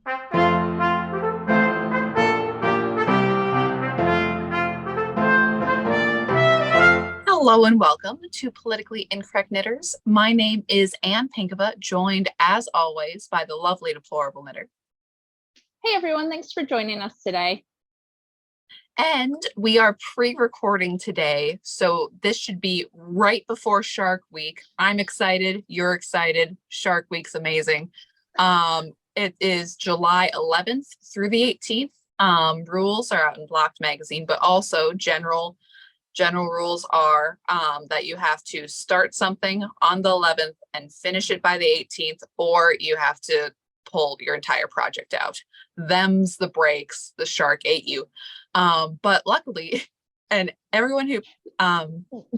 Hello and welcome to Politically Incorrect Knitters. My name is Anne Pinkava, joined as always by the lovely Deplorable Knitter. Hey everyone, thanks for joining us today. And we are pre-recording today, so this should be right before Shark Week. I'm excited, you're excited. Shark Week's amazing. It is July 11th through the 18th. Rules are out in Blocked Magazine, but also general rules are that you have to start something on the 11th and finish it by the 18th, or you have to pull your entire project out. Them's the breaks. The shark ate you. But luckily, and everyone who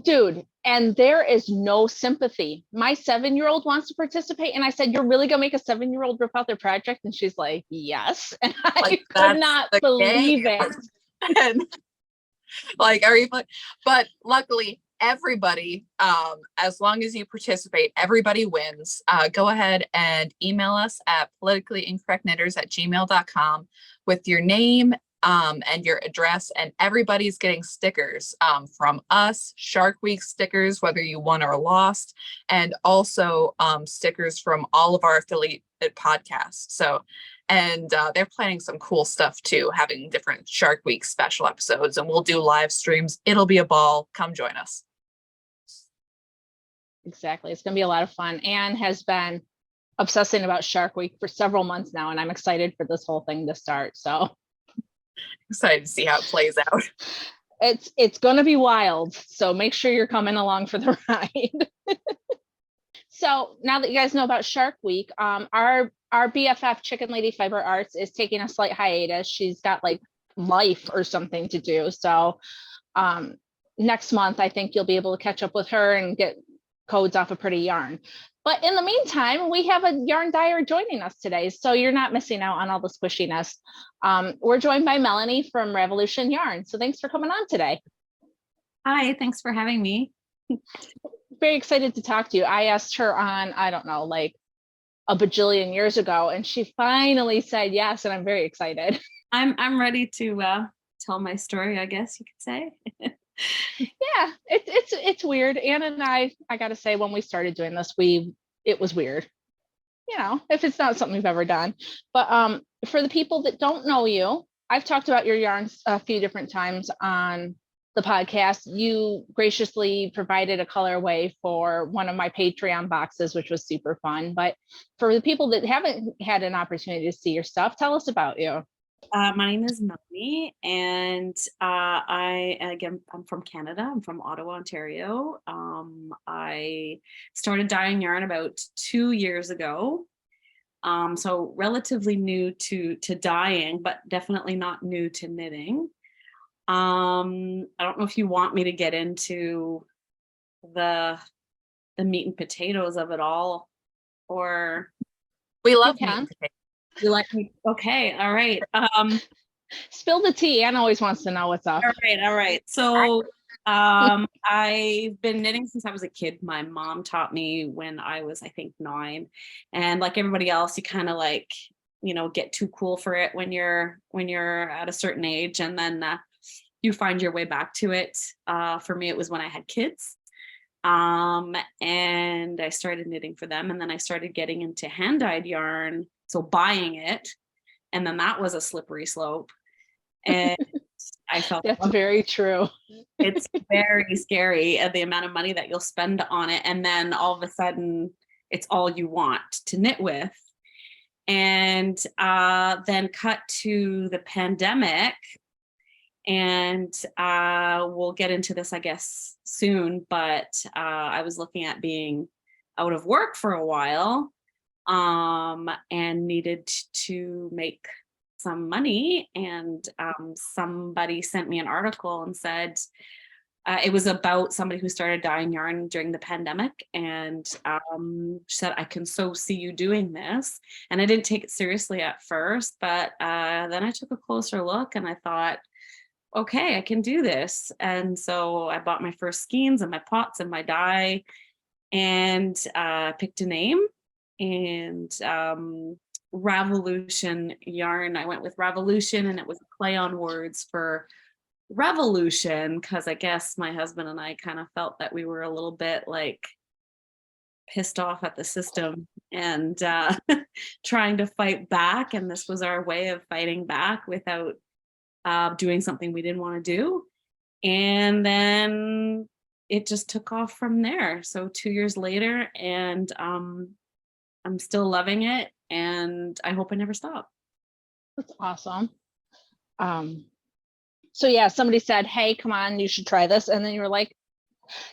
Dude, and there is no sympathy. My 7-year-old wants to participate, and I said, "You're really gonna make a 7-year-old rip out their project?" And she's like, "Yes." And I could not believe it. And like, but luckily everybody, as long as you participate, everybody wins. Go ahead and email us at politicallyincorrectknitters@gmail.com with your name and your address, and everybody's getting stickers from us, Shark Week stickers, whether you won or lost, and also stickers from all of our affiliate podcasts. So, and they're planning some cool stuff too, having different Shark Week special episodes, and we'll do live streams. It'll be a ball. Come join us. Exactly. It's going to be a lot of fun. Anne has been obsessing about Shark Week for several months now, and I'm excited for this whole thing to start. So excited to see how it plays out. It's going to be wild. So make sure you're coming along for the ride. So now that you guys know about Shark Week, our BFF Chicken Lady Fiber Arts is taking a slight hiatus. She's got like life or something to do. So next month, I think you'll be able to catch up with her and get codes off of Pretty Yarn. But in the meantime, we have a yarn dyer joining us today, so you're not missing out on all the squishiness. We're joined by Melanie from Ravelution Yarn. So thanks for coming on today. Hi, thanks for having me. Very excited to talk to you. I asked her on, I don't know, like a bajillion years ago, and she finally said yes, and I'm very excited. I'm ready to tell my story, I guess you could say. Yeah, it's weird. Anna and I gotta say, when we started doing this, it was weird. You know, if it's not something we've ever done. But for the people that don't know you, I've talked about your yarns a few different times on the podcast. You graciously provided a colorway for one of my Patreon boxes, which was super fun. But for the people that haven't had an opportunity to see your stuff, tell us about you. My name is Melanie, and I'm from Canada. I'm from Ottawa, Ontario. I started dyeing yarn about 2 years ago. So relatively new to dyeing, but definitely not new to knitting. I don't know if you want me to get into the meat and potatoes of it all, or we love meat and potatoes. You like me? Okay, all right. Spill the tea. Anne always wants to know what's up. All right. So I've been knitting since I was a kid. My mom taught me when I was, I think, 9. And like everybody else, you kind of like, you know, get too cool for it when you're at a certain age, and then you find your way back to it. For me, it was when I had kids. And I started knitting for them, and then I started getting into hand-dyed yarn, so buying it, and then that was a slippery slope, and I felt that's very true. It's very scary, the amount of money that you'll spend on it, and then all of a sudden it's all you want to knit with. And then cut to the pandemic, and we'll get into this, I guess, soon, but I was looking at being out of work for a while, and needed to make some money. And somebody sent me an article and said, it was about somebody who started dyeing yarn during the pandemic, and said, I can so see you doing this. And I didn't take it seriously at first, but then I took a closer look and I thought, okay, I can do this. And so I bought my first skeins and my pots and my dye, and picked a name, and Ravelution Yarn. I went with Ravelution, and it was a play on words for revolution, because I guess my husband and I kind of felt that we were a little bit like pissed off at the system and trying to fight back. And this was our way of fighting back without doing something we didn't want to do. And then it just took off from there. So 2 years later, and I'm still loving it, and I hope I never stop. That's awesome. So yeah, somebody said, hey, come on, you should try this. And then you were like,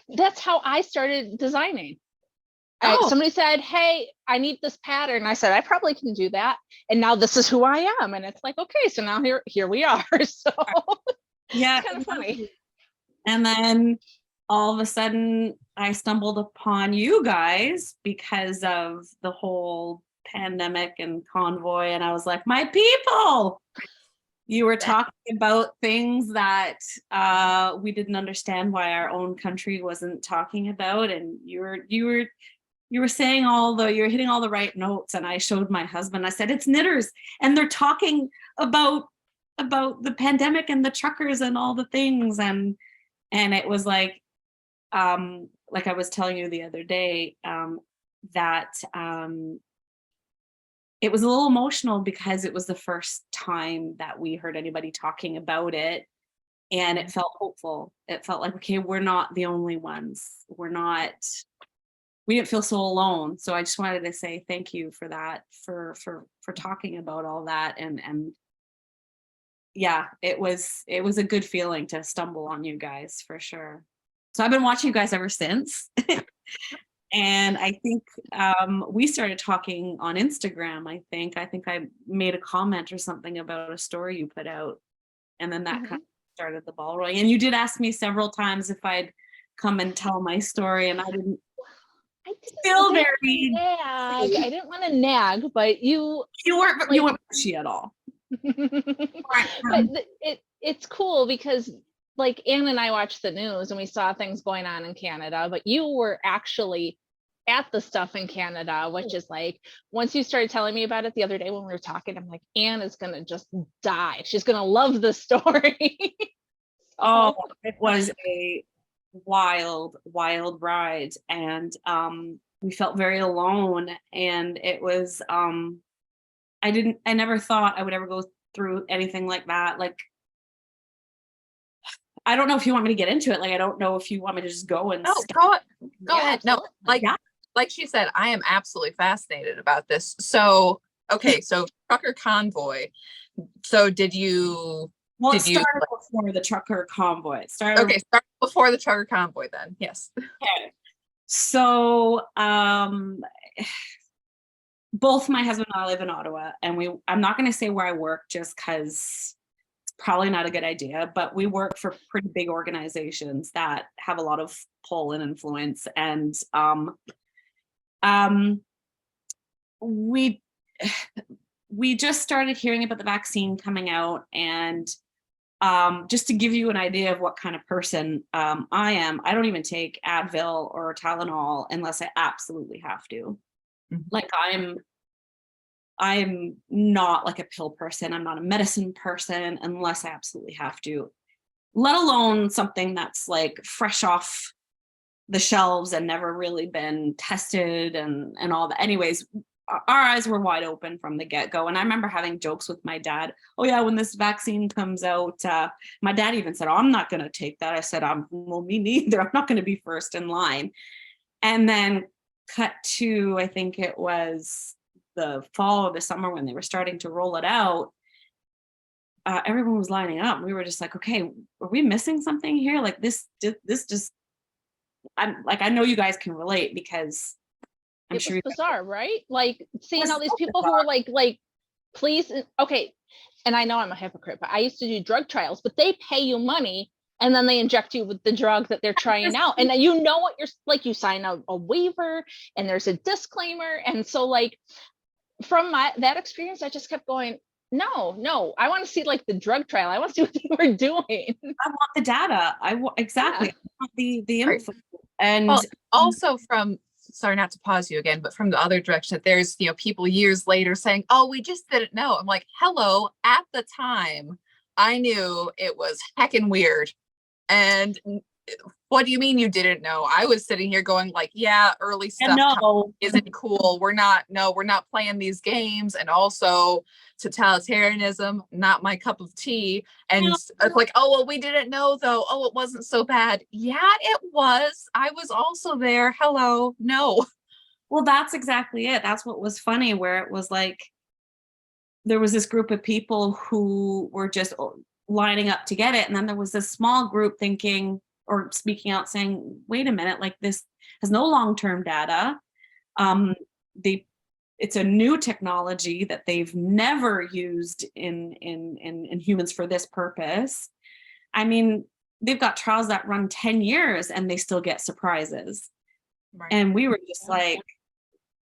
that's how I started designing. Somebody said, hey, I need this pattern. I said, I probably can do that. And now this is who I am. And it's like, okay, so now here we are. So yeah, it's kind of funny. And then all of a sudden I stumbled upon you guys because of the whole pandemic and convoy. And I was like, my people, you were talking about things that we didn't understand why our own country wasn't talking about. And you were saying you're hitting all the right notes. And I showed my husband, I said, it's knitters. And they're talking about the pandemic and the truckers and all the things. And it was like I was telling you the other day, that it was a little emotional because it was the first time that we heard anybody talking about it. And it felt hopeful. It felt like, okay, we're not the only ones. We didn't feel so alone. So I just wanted to say thank you for that, for talking about all that. And yeah, it was a good feeling to stumble on you guys, for sure. So I've been watching you guys ever since. And I think we started talking on Instagram. I think I made a comment or something about a story you put out. And then that kind of started the ball rolling. And you did ask me several times if I'd come and tell my story, and I didn't feel very nag. I didn't want to nag, but you weren't pushy at all. But it's cool because like Anne and I watched the news and we saw things going on in Canada, but you were actually at the stuff in Canada, which is like, once you started telling me about it the other day when we were talking, I'm like, Anne is gonna just die. She's gonna love this story. Oh, it was a wild ride, and we felt very alone, and it was I never thought I would ever go through anything like that. Like, I don't know if you want me to get into it. Like, I don't know if you want me to just go and go ahead. No, like she said, I am absolutely fascinated about this. So, okay, so trucker convoy. So it started before the trucker convoy. Start before the trucker convoy then. Yes. Okay. So both my husband and I live in Ottawa, and I'm not going to say where I work just because it's probably not a good idea, but we work for pretty big organizations that have a lot of pull and influence. And we just started hearing about the vaccine coming out, and just to give you an idea of what kind of person I am, I don't even take Advil or Tylenol unless I absolutely have to. Mm-hmm. Like, I'm not like a pill person. I'm not a medicine person unless I absolutely have to, let alone something that's like fresh off the shelves and never really been tested and all that. Anyways, our eyes were wide open from the get-go. And I remember having jokes with my dad. Oh yeah, when this vaccine comes out, my dad even said, oh, I'm not going to take that. I said, well, me neither. I'm not going to be first in line. And then cut to, I think it was the fall or the summer when they were starting to roll it out. Everyone was lining up. We were just like, okay, are we missing something here? Like this just, I'm like, I know you guys can relate because I'm sure it's bizarre, right? Like seeing all these people who are like, please, okay. And I know I'm a hypocrite, but I used to do drug trials, but they pay you money and then they inject you with the drug that they're trying out. And then you know what you're like, you sign a waiver and there's a disclaimer. And so like from that experience, I just kept going, no, I want to see like the drug trial. I want to see what they were doing. I want the data. Exactly. Yeah. I want the info. And also sorry not to pause you again, but from the other direction, that there's, people years later saying, oh, we just didn't know. I'm like, hello, at the time, I knew it was heckin' weird. And what do you mean you didn't know? I was sitting here going like, yeah, early stuff isn't cool. We're not playing these games. And also totalitarianism, not my cup of tea. And it's like, oh, well, we didn't know though. Oh, it wasn't so bad. Yeah, it was. I was also there. Hello. No. Well, that's exactly it. That's what was funny, where it was like, there was this group of people who were just lining up to get it. And then there was this small group thinking or speaking out saying, wait a minute, like this has no long-term data. It's a new technology that they've never used in humans for this purpose. I mean, they've got trials that run 10 years and they still get surprises. Right. And we were just like,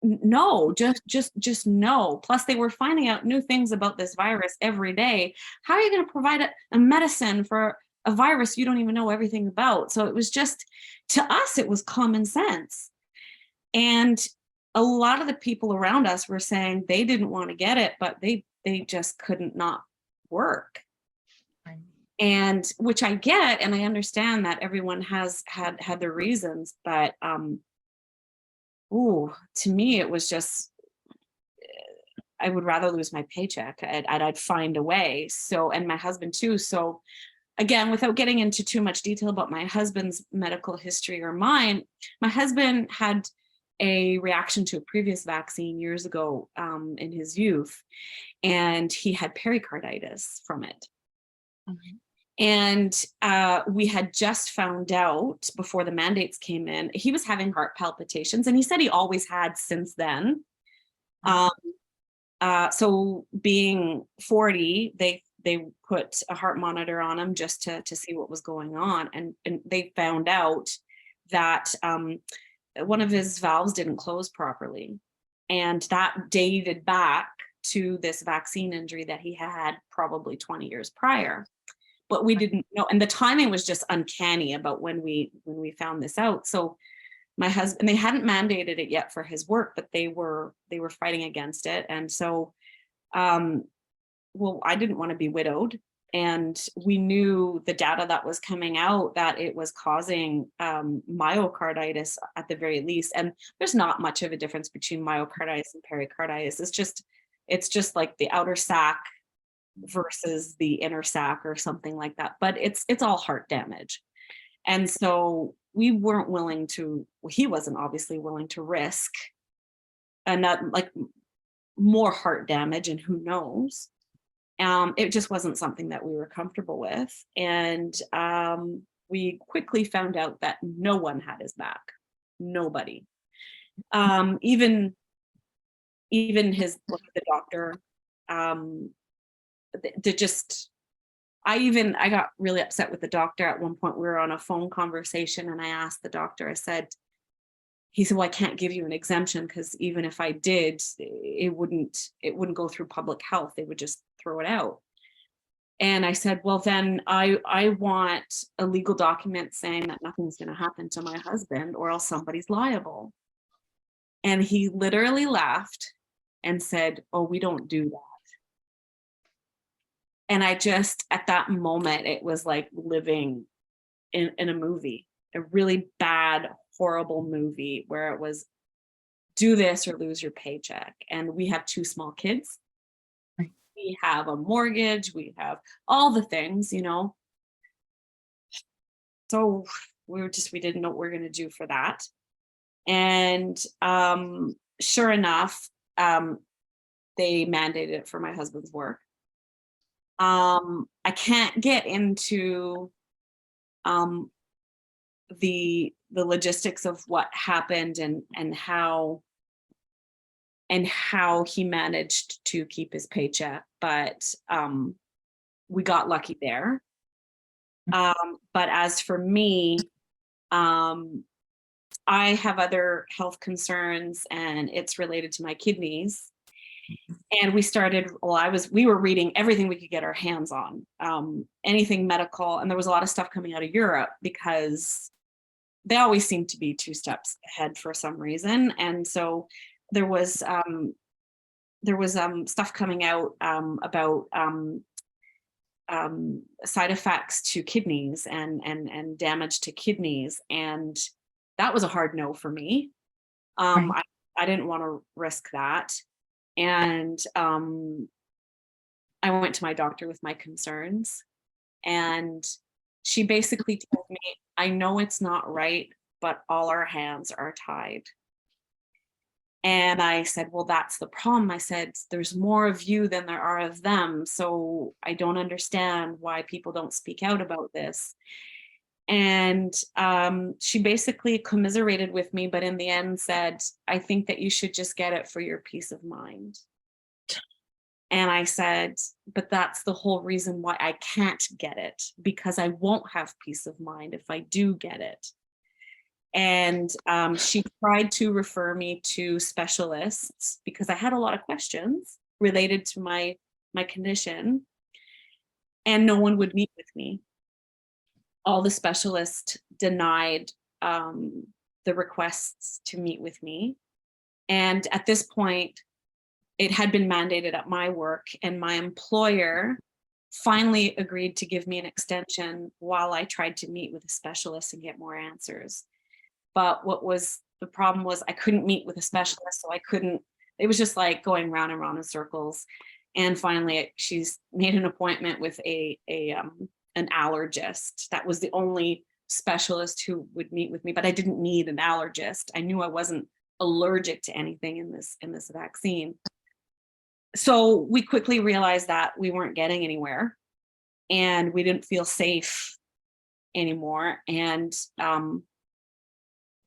no, just no. Plus they were finding out new things about this virus every day. How are you going to provide a medicine for a virus you don't even know everything about? So it was just, to us, it was common sense. And a lot of the people around us were saying they didn't want to get it, but they just couldn't not work. Right. And which I get, and I understand that everyone has had their reasons, but to me, it was just, I would rather lose my paycheck. I'd find a way. So, and my husband too. So again, without getting into too much detail about my husband's medical history or mine, my husband had a reaction to a previous vaccine years ago in his youth, and he had pericarditis from it. Mm-hmm. And we had just found out before the mandates came in, he was having heart palpitations, and he said he always had since then. So being 40, they put a heart monitor on him just to see what was going on. And they found out that one of his valves didn't close properly. And that dated back to this vaccine injury that he had probably 20 years prior. But we didn't know. And the timing was just uncanny about when we found this out. So my husband, they hadn't mandated it yet for his work, but they were fighting against it. And so, I didn't want to be widowed. And we knew the data that was coming out that it was causing myocarditis at the very least. And there's not much of a difference between myocarditis and pericarditis. It's just like the outer sac versus the inner sac or something like that. But it's all heart damage. And so we weren't willing to, he wasn't obviously willing to risk more heart damage, and who knows. It just wasn't something that we were comfortable with. And we quickly found out that no one had his back. Nobody. Even his look at the doctor. I got really upset with the doctor at one point. We were on a phone conversation and I asked the doctor, he said, well, I can't give you an exemption because even if I did, it wouldn't go through public health. They would just throw it out. And I said, well, then I want a legal document saying that nothing's going to happen to my husband or else somebody's liable. And he literally laughed and said, oh, we don't do that. And I just, at that moment, it was like living in a movie, a really bad, horrible movie where it was do this or lose your paycheck. And we have 2 small kids. Right. We have a mortgage. We have all the things, So we didn't know what we were going to do for that. And sure enough, they mandated it for my husband's work. I can't get into the logistics of what happened and how he managed to keep his paycheck, but we got lucky there. But as for me, I have other health concerns, and it's related to my kidneys. And we were reading everything we could get our hands on, anything medical. And there was a lot of stuff coming out of Europe because they always seem to be 2 steps ahead for some reason. And so there was stuff coming out about side effects to kidneys and damage to kidneys, and that was a hard no for me. Right. I didn't want to risk that, and I went to my doctor with my concerns, and she basically told me, I know it's not right, but all our hands are tied. And I said, well, that's the problem. I said, there's more of you than there are of them. So I don't understand why people don't speak out about this. And she basically commiserated with me, but in the end said, I think that you should just get it for your peace of mind. And I said, but that's the whole reason why I can't get it, because I won't have peace of mind if I do get it. And she tried to refer me to specialists because I had a lot of questions related to my condition, and no one would meet with me. All the specialists denied the requests to meet with me. And at this point, it had been mandated at my work, and my employer finally agreed to give me an extension while I tried to meet with a specialist and get more answers. But what was the problem was I couldn't meet with a specialist, so I couldn't, it was just like going round and round in circles. And finally, she's made an appointment with an allergist. That was the only specialist who would meet with me, but I didn't need an allergist. I knew I wasn't allergic to anything in this vaccine. So we quickly realized that we weren't getting anywhere, and we didn't feel safe anymore. And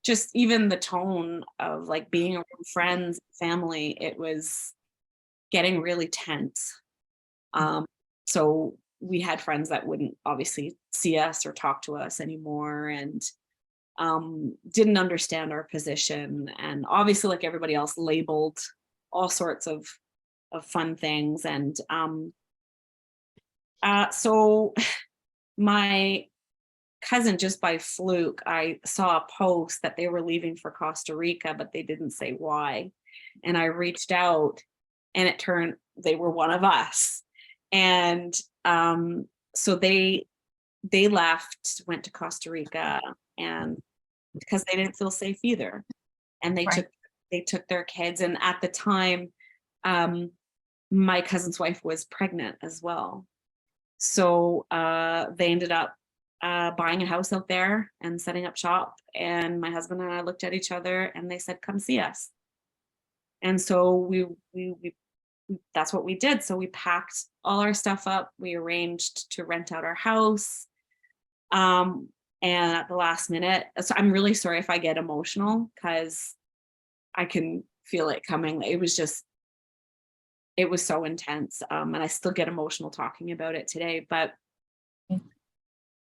just even the tone of like being around friends, family, it was getting really tense. So we had friends that wouldn't obviously see us or talk to us anymore, and didn't understand our position. And obviously, like everybody else, labeled all sorts of fun things. And so my cousin, just by fluke, I saw a post that they were leaving for Costa Rica, but they didn't say why. And I reached out, and it turned, they were one of us. And so they left, went to Costa Rica, and because they didn't feel safe either. And they took their kids. And at the time, my cousin's wife was pregnant as well. So they ended up buying a house out there and setting up shop. And my husband and I looked at each other, and they said, come see us. And so we that's what we did. So we packed all our stuff up. We arranged to rent out our house. And at the last minute, so I'm really sorry if I get emotional, because I can feel it coming. It was so intense. And I still get emotional talking about it today. But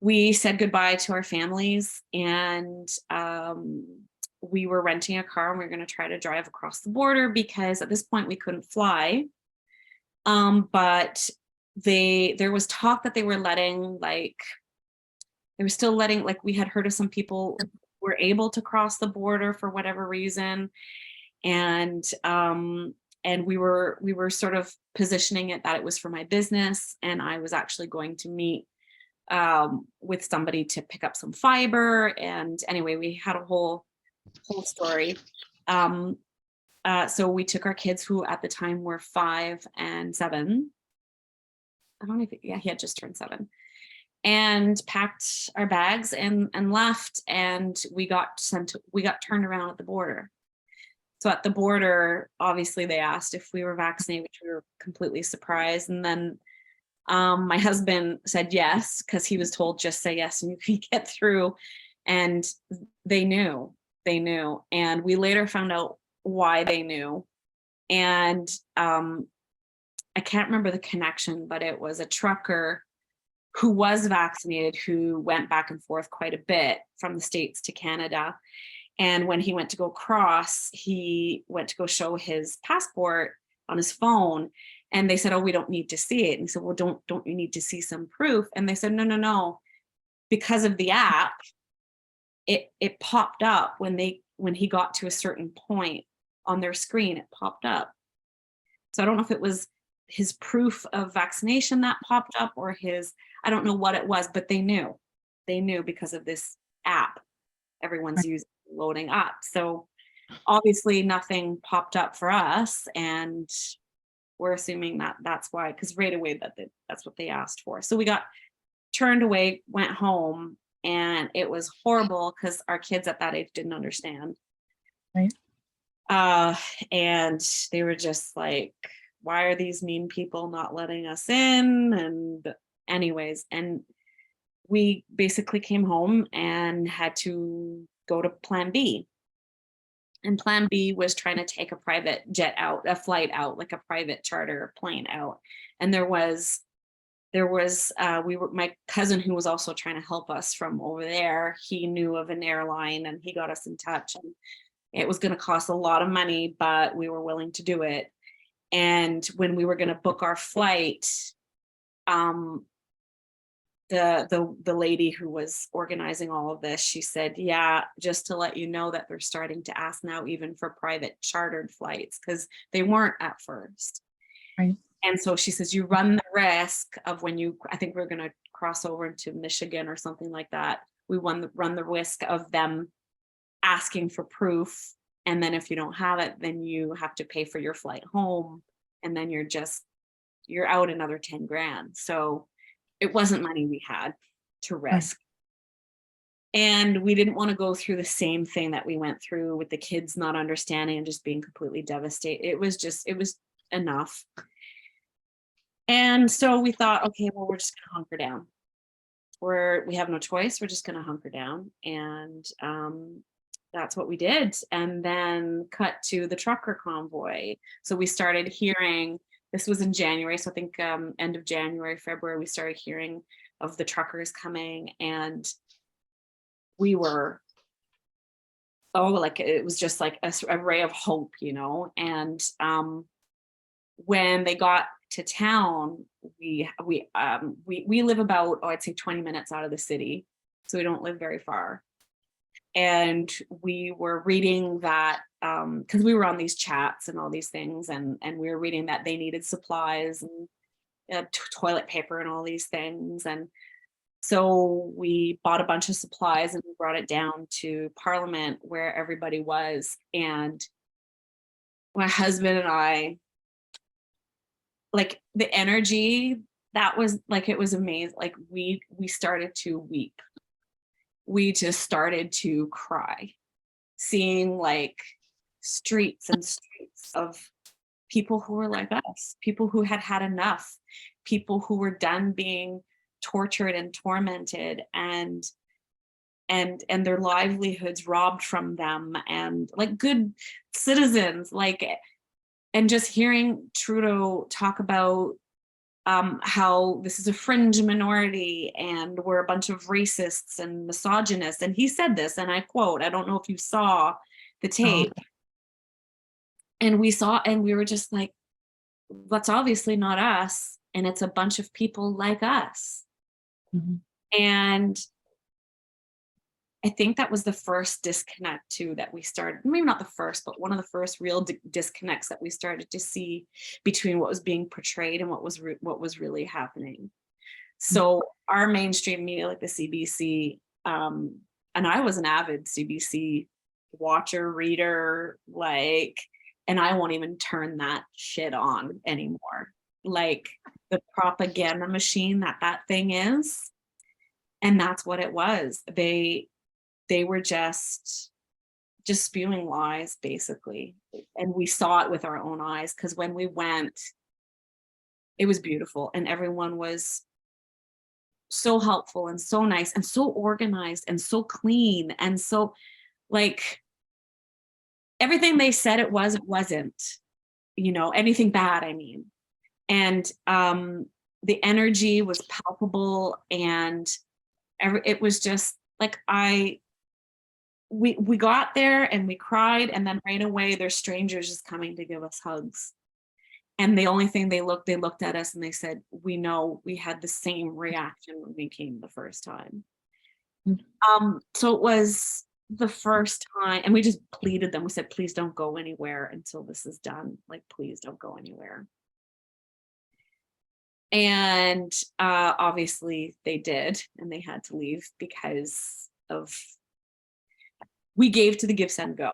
we said goodbye to our families, and we were renting a car, and we were going to try to drive across the border, because at this point we couldn't fly. But there was talk that they were letting, like, they were still letting, like, we had heard of some people were able to cross the border for whatever reason. And we were sort of positioning it that it was for my business, and I was actually going to meet with somebody to pick up some fiber. And anyway, we had a whole story. So we took our kids, who at the time were 5 and 7. I don't know if, he had just turned 7, and packed our bags and left. And we got turned around at the border. So at the border, obviously they asked if we were vaccinated, which we were completely surprised. And then my husband said yes, because he was told, just say yes and you can get through. And they knew. And we later found out why they knew. And I can't remember the connection, but it was a trucker who was vaccinated, who went back and forth quite a bit from the States to Canada. And when he went to go cross, he went to go show his passport on his phone. And they said, oh, we don't need to see it. And he said, well, don't you need to see some proof? And they said, no. Because of the app, it popped up when he got to a certain point on their screen, it popped up. So I don't know if it was his proof of vaccination that popped up or I don't know what it was, but they knew because of this app everyone's using, loading up. So obviously nothing popped up for us, and we're assuming that that's why, because right away that's what they asked for. So we got turned away, went home, and it was horrible because our kids at that age didn't understand. Right. And they were just like, why are these mean people not letting us in? And anyways, and we basically came home and had to go to plan B. And plan B was trying to take a private jet out, a flight out, like a private charter plane out. And my cousin, who was also trying to help us from over there, he knew of an airline and he got us in touch, and it was going to cost a lot of money, but we were willing to do it. And when we were going to book our flight, the lady who was organizing all of this, she said, yeah, just to let you know that they're starting to ask now even for private chartered flights, because they weren't at first. Right. And so she says, you run the risk of I think we're going to cross over into Michigan or something like that. We run the risk of them asking for proof. And then if you don't have it, then you have to pay for your flight home. And then you're out another 10 grand. So it wasn't money we had to risk. Right. And we didn't want to go through the same thing that we went through with the kids not understanding and just being completely devastated. It was enough. And so we thought, okay, well, we're just going to hunker down. We have no choice. We're just going to hunker down. And that's what we did. And then cut to the trucker convoy. So we started hearing, this was in January. So I think end of January, February, we started hearing of the truckers coming, and we were, it was just like a ray of hope, And when they got to town, we live about, I'd say 20 minutes out of the city. So we don't live very far. And we were reading that, because we were on these chats and all these things, and we were reading that they needed supplies and toilet paper and all these things. And so we bought a bunch of supplies and we brought it down to Parliament where everybody was. And my husband and I, like the energy, that was like, it was amazing. Like we started to weep. We just started to cry, seeing like streets and streets of people who were like us, people who had had enough, people who were done being tortured and tormented and their livelihoods robbed from them, and like good citizens, and just hearing Trudeau talk about how this is a fringe minority and we're a bunch of racists and misogynists. And he said this, and I quote, I don't know if you saw the tape. And we were just like, that's obviously not us. And it's a bunch of people like us. Mm-hmm. And I think that was the first disconnect too that we started, maybe not the first, but one of the first real disconnects that we started to see between what was being portrayed and what was really happening. So our mainstream media, like the CBC, and I was an avid CBC watcher, reader, and I won't even turn that shit on anymore. Like the propaganda machine that thing is. And that's what it was. They were just spewing lies, basically. And we saw it with our own eyes, because when we went, it was beautiful. And everyone was so helpful and so nice and so organized and so clean. And so like everything they said it wasn't, anything bad, I mean. And the energy was palpable, and it was just like we got there and we cried, and then right away there's strangers just coming to give us hugs. And the only thing they looked at us and they said, we know we had the same reaction when we came the first time. So it was the first time, and we just pleaded them. We said, please don't go anywhere until this is done. Like, please don't go anywhere. And obviously they did, and they had to leave because of, we gave to the Give Send Go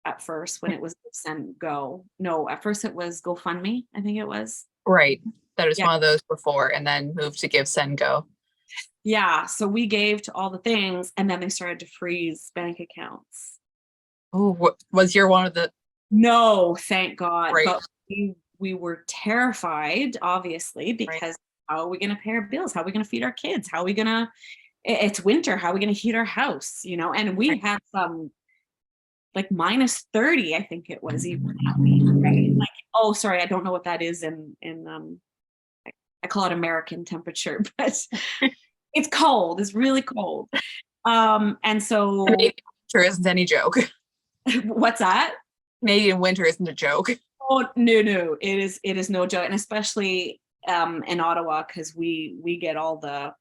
at first when it was Give Send Go. No, at first it was GoFundMe, I think it was. Right. That is Yeah. one of those before, and then moved to Give, Send, Go. Yeah, so we gave to all the things, and then they started to freeze bank accounts. Oh, was your one of the? No, thank God. Right. But we were terrified, obviously, because how are we going to pay our bills? How are we going to feed our kids? How are we going to, it's winter, how are we going to heat our house? You know, and we had some like -30, I think it was even that week, right? Like, oh, sorry, I don't know what that is in I call it American temperature, but it's cold. It's really cold. And so Canadian winter isn't any joke. what's that? Canadian winter isn't a joke. Oh no, it is no joke, and especially in Ottawa, because we get all the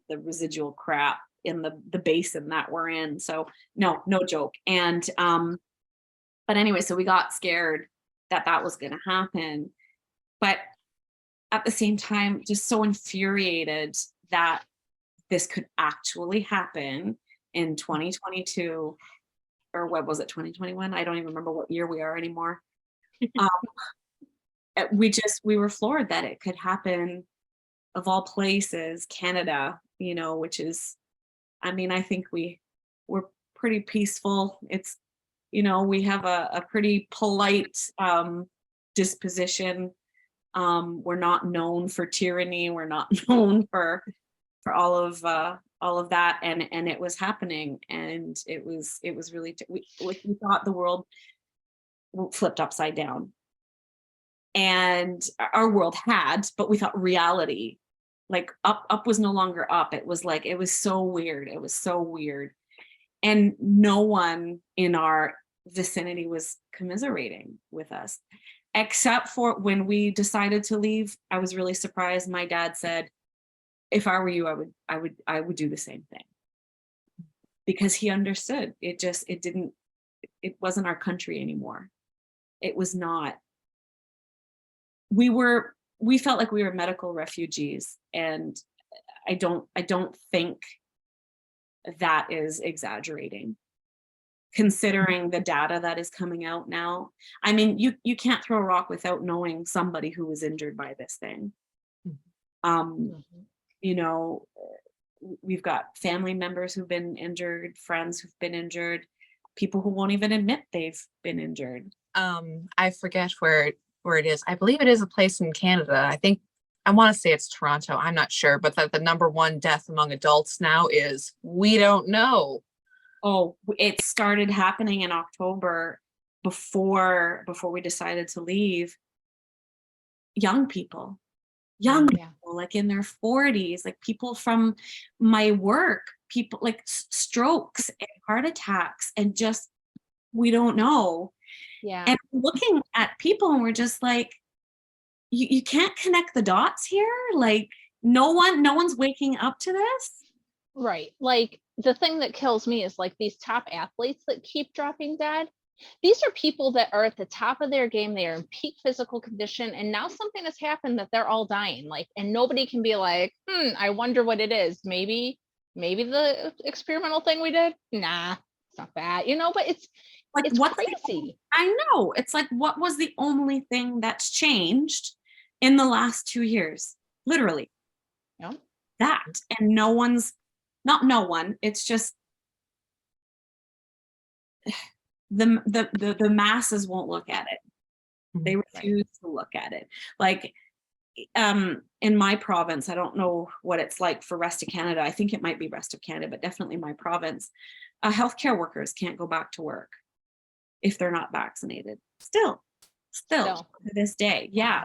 residual crap in the basin that we're in. So no joke. And but anyway, so we got scared that was going to happen, but at the same time, just so infuriated that this could actually happen in 2022, or what was it, 2021? I don't even remember what year we are anymore. We were floored that it could happen, of all places, Canada, you know, which is, I mean, I think we're pretty peaceful. It's, you know, we have a pretty polite disposition. We're not known for tyranny. We're not known for all of that, and it was happening, and it was really we thought the world flipped upside down, and our world had, but we thought reality, like up was no longer up. It was like, it was so weird. It was so weird, and no one in our vicinity was commiserating with us, except for when we decided to leave. I was really surprised. My dad said, if I were you, I would do the same thing, because he understood. It wasn't our country anymore. It was not. We felt like we were medical refugees, and I don't think that is exaggerating, considering the data that is coming out now. I mean, you can't throw a rock without knowing somebody who was injured by this thing. You know, we've got family members who've been injured, friends who've been injured, people who won't even admit they've been injured. I forget where it is. I believe it is a place in Canada. I want to say it's Toronto. I'm not sure, but that the #1 death among adults now is, we don't know. Oh, it started happening in October, before we decided to leave. Young people, like in their 40s, like people from my work, people like strokes and heart attacks, and just, we don't know. Yeah. And looking at people, and we're just like, you can't connect the dots here. Like, no one's waking up to this. Right. Like, the thing that kills me is like these top athletes that keep dropping dead. These are people that are at the top of their game. They are in peak physical condition, and now something has happened that they're all dying. Like, and nobody can be like, I wonder what it is. Maybe the experimental thing we did. Nah, it's not that, you know. But it's like, it's crazy. I know. It's like, what was the only thing that's changed in the last 2 years? Literally. Yeah. That. And no one, it's just the masses won't look at it. They refuse to look at it. Like, in my province, I don't know what it's like for rest of Canada. I think it might be rest of Canada, but definitely my province. Healthcare workers can't go back to work if they're not vaccinated. Still to this day. Yeah.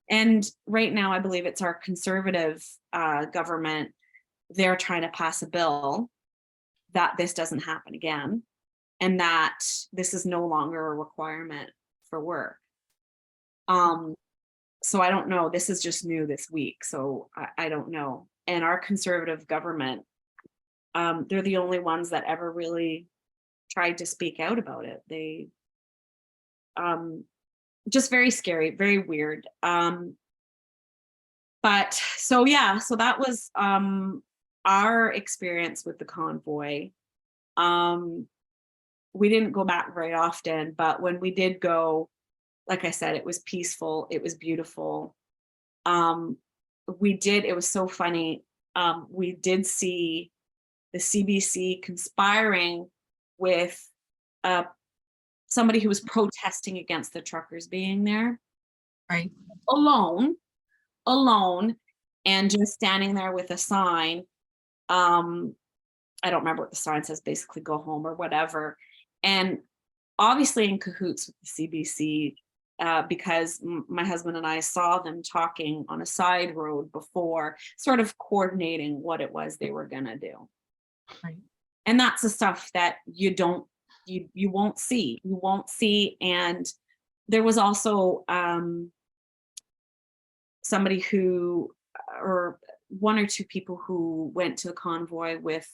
And right now, I believe it's our conservative government. They're trying to pass a bill that this doesn't happen again, and that this is no longer a requirement for work. So I don't know. This is just new this week, so I don't know. And our conservative government they're the only ones that ever really tried to speak out about it. They just very scary, very weird. But so yeah, so that was our experience with the convoy. We didn't go back very often, but when we did go, like I said, it was peaceful, it was beautiful. It was so funny. We did see the CBC conspiring with somebody who was protesting against the truckers being there. Right. Alone, and just standing there with a sign. I don't remember what the sign says, basically go home or whatever. And obviously in cahoots with the CBC, because my husband and I saw them talking on a side road before, sort of coordinating what it was they were gonna do. Right. And that's the stuff that you won't see. And there was also somebody who, or one or two people who went to the convoy with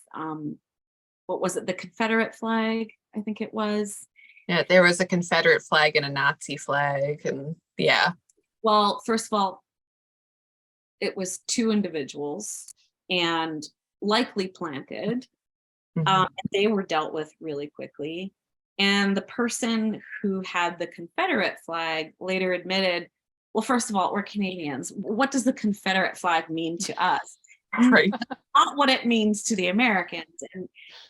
what was it, the Confederate flag, I think it was. Yeah, there was a Confederate flag and a Nazi flag, and yeah. Well, first of all, it was two individuals and likely planted. And they were dealt with really quickly. And the person who had the Confederate flag later admitted, well, first of all, we're Canadians. What does the Confederate flag mean to us? Right. Not what it means to the Americans.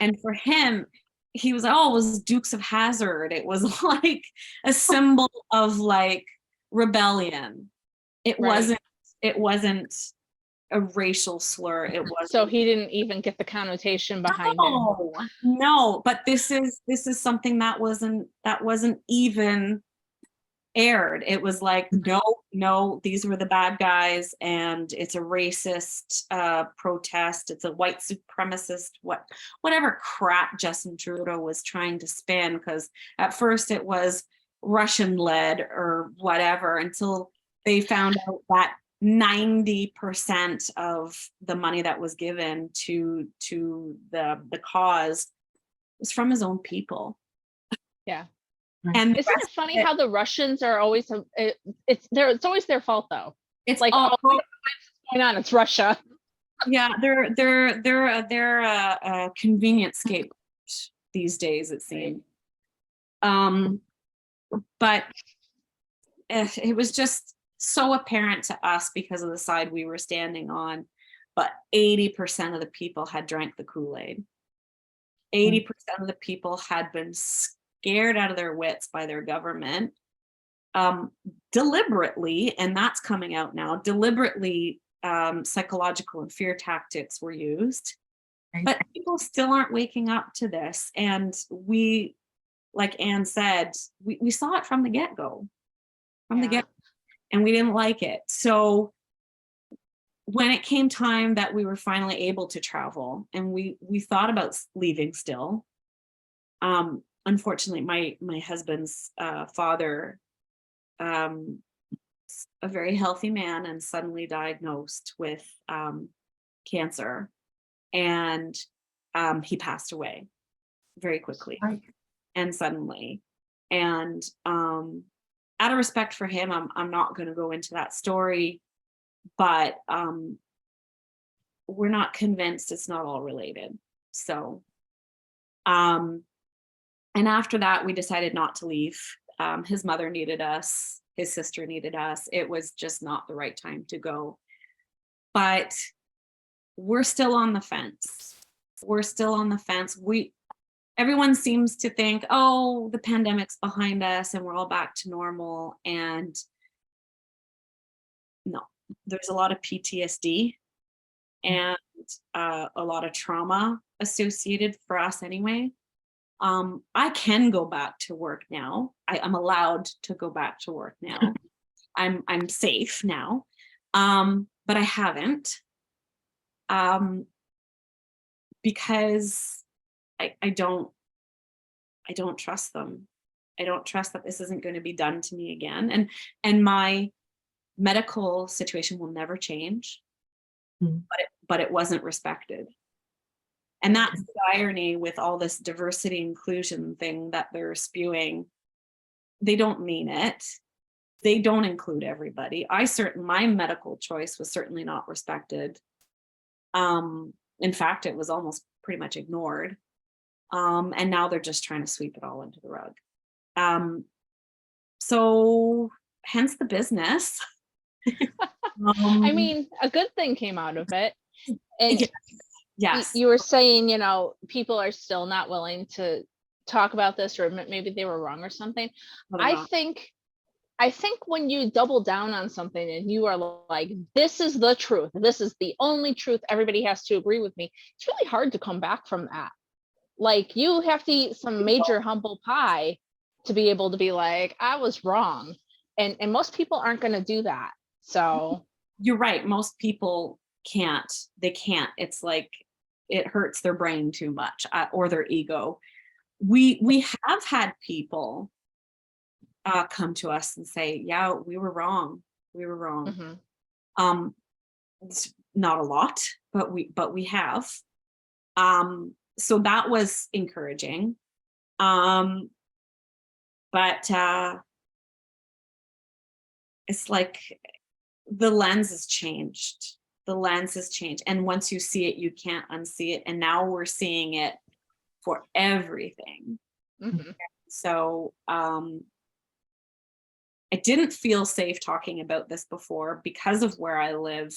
And for him, he was like, oh, it was Dukes of Hazzard. It was like a symbol of like rebellion. It wasn't a racial slur. It was. So he didn't even get the connotation behind it. No, but this is something that wasn't even aired. It was like, no, these were the bad guys, and it's a racist protest. It's a white supremacist, whatever crap Justin Trudeau was trying to spin, because at first it was Russian led or whatever, until they found out that 90% of the money that was given to the cause was from his own people. Yeah. And isn't it funny how the Russians are always it's always their fault though. It's like, all what's going on? It's Russia. Yeah, they're a convenient scapegoat these days, it seems. But it was just so apparent to us because of the side we were standing on. But 80% of the people had drank the Kool-Aid. 80% of the people had been scared out of their wits by their government, deliberately, and that's coming out now, deliberately. Psychological and fear tactics were used, but people still aren't waking up to this. And we, like Anne said, we saw it from the get-go, and we didn't like it. So when it came time that we were finally able to travel, and we thought about leaving still, unfortunately, my husband's father, a very healthy man, and suddenly diagnosed with cancer, and he passed away very quickly and suddenly. And out of respect for him, I'm not going to go into that story, but we're not convinced it's not all related. So and after that, we decided not to leave. His mother needed us. His sister needed us. It was just not the right time to go. But we're still on the fence. Everyone seems to think, oh, the pandemic's behind us and we're all back to normal. And no, there's a lot of PTSD and a lot of trauma associated for us anyway. I can go back to work now. I'm allowed to go back to work now. I'm safe now, but I haven't, because I don't trust them. I don't trust that this isn't going to be done to me again. And my medical situation will never change, but it wasn't respected. And that's the irony with all this diversity inclusion thing that they're spewing. They don't mean it. They don't include everybody. My medical choice was certainly not respected. In fact, it was almost pretty much ignored. And now they're just trying to sweep it all under the rug. So hence the business. I mean, a good thing came out of it. And yes, you were saying, you know, people are still not willing to talk about this, or maybe they were wrong or something. I think when you double down on something and you are like, this is the truth, this is the only truth, everybody has to agree with me, it's really hard to come back from that. Like, you have to eat some major humble pie to be able to be like, I was wrong. And most people aren't going to do that. So you're right. Most people can't. They can't. It's like it hurts their brain too much, or their ego. We have had people come to us and say, yeah, we were wrong. We were wrong. Mm-hmm. It's not a lot, but we have. So that was encouraging. But it's like the lens has changed. The lens has changed. And once you see it, you can't unsee it. And now we're seeing it for everything. Mm-hmm. So I didn't feel safe talking about this before because of where I live.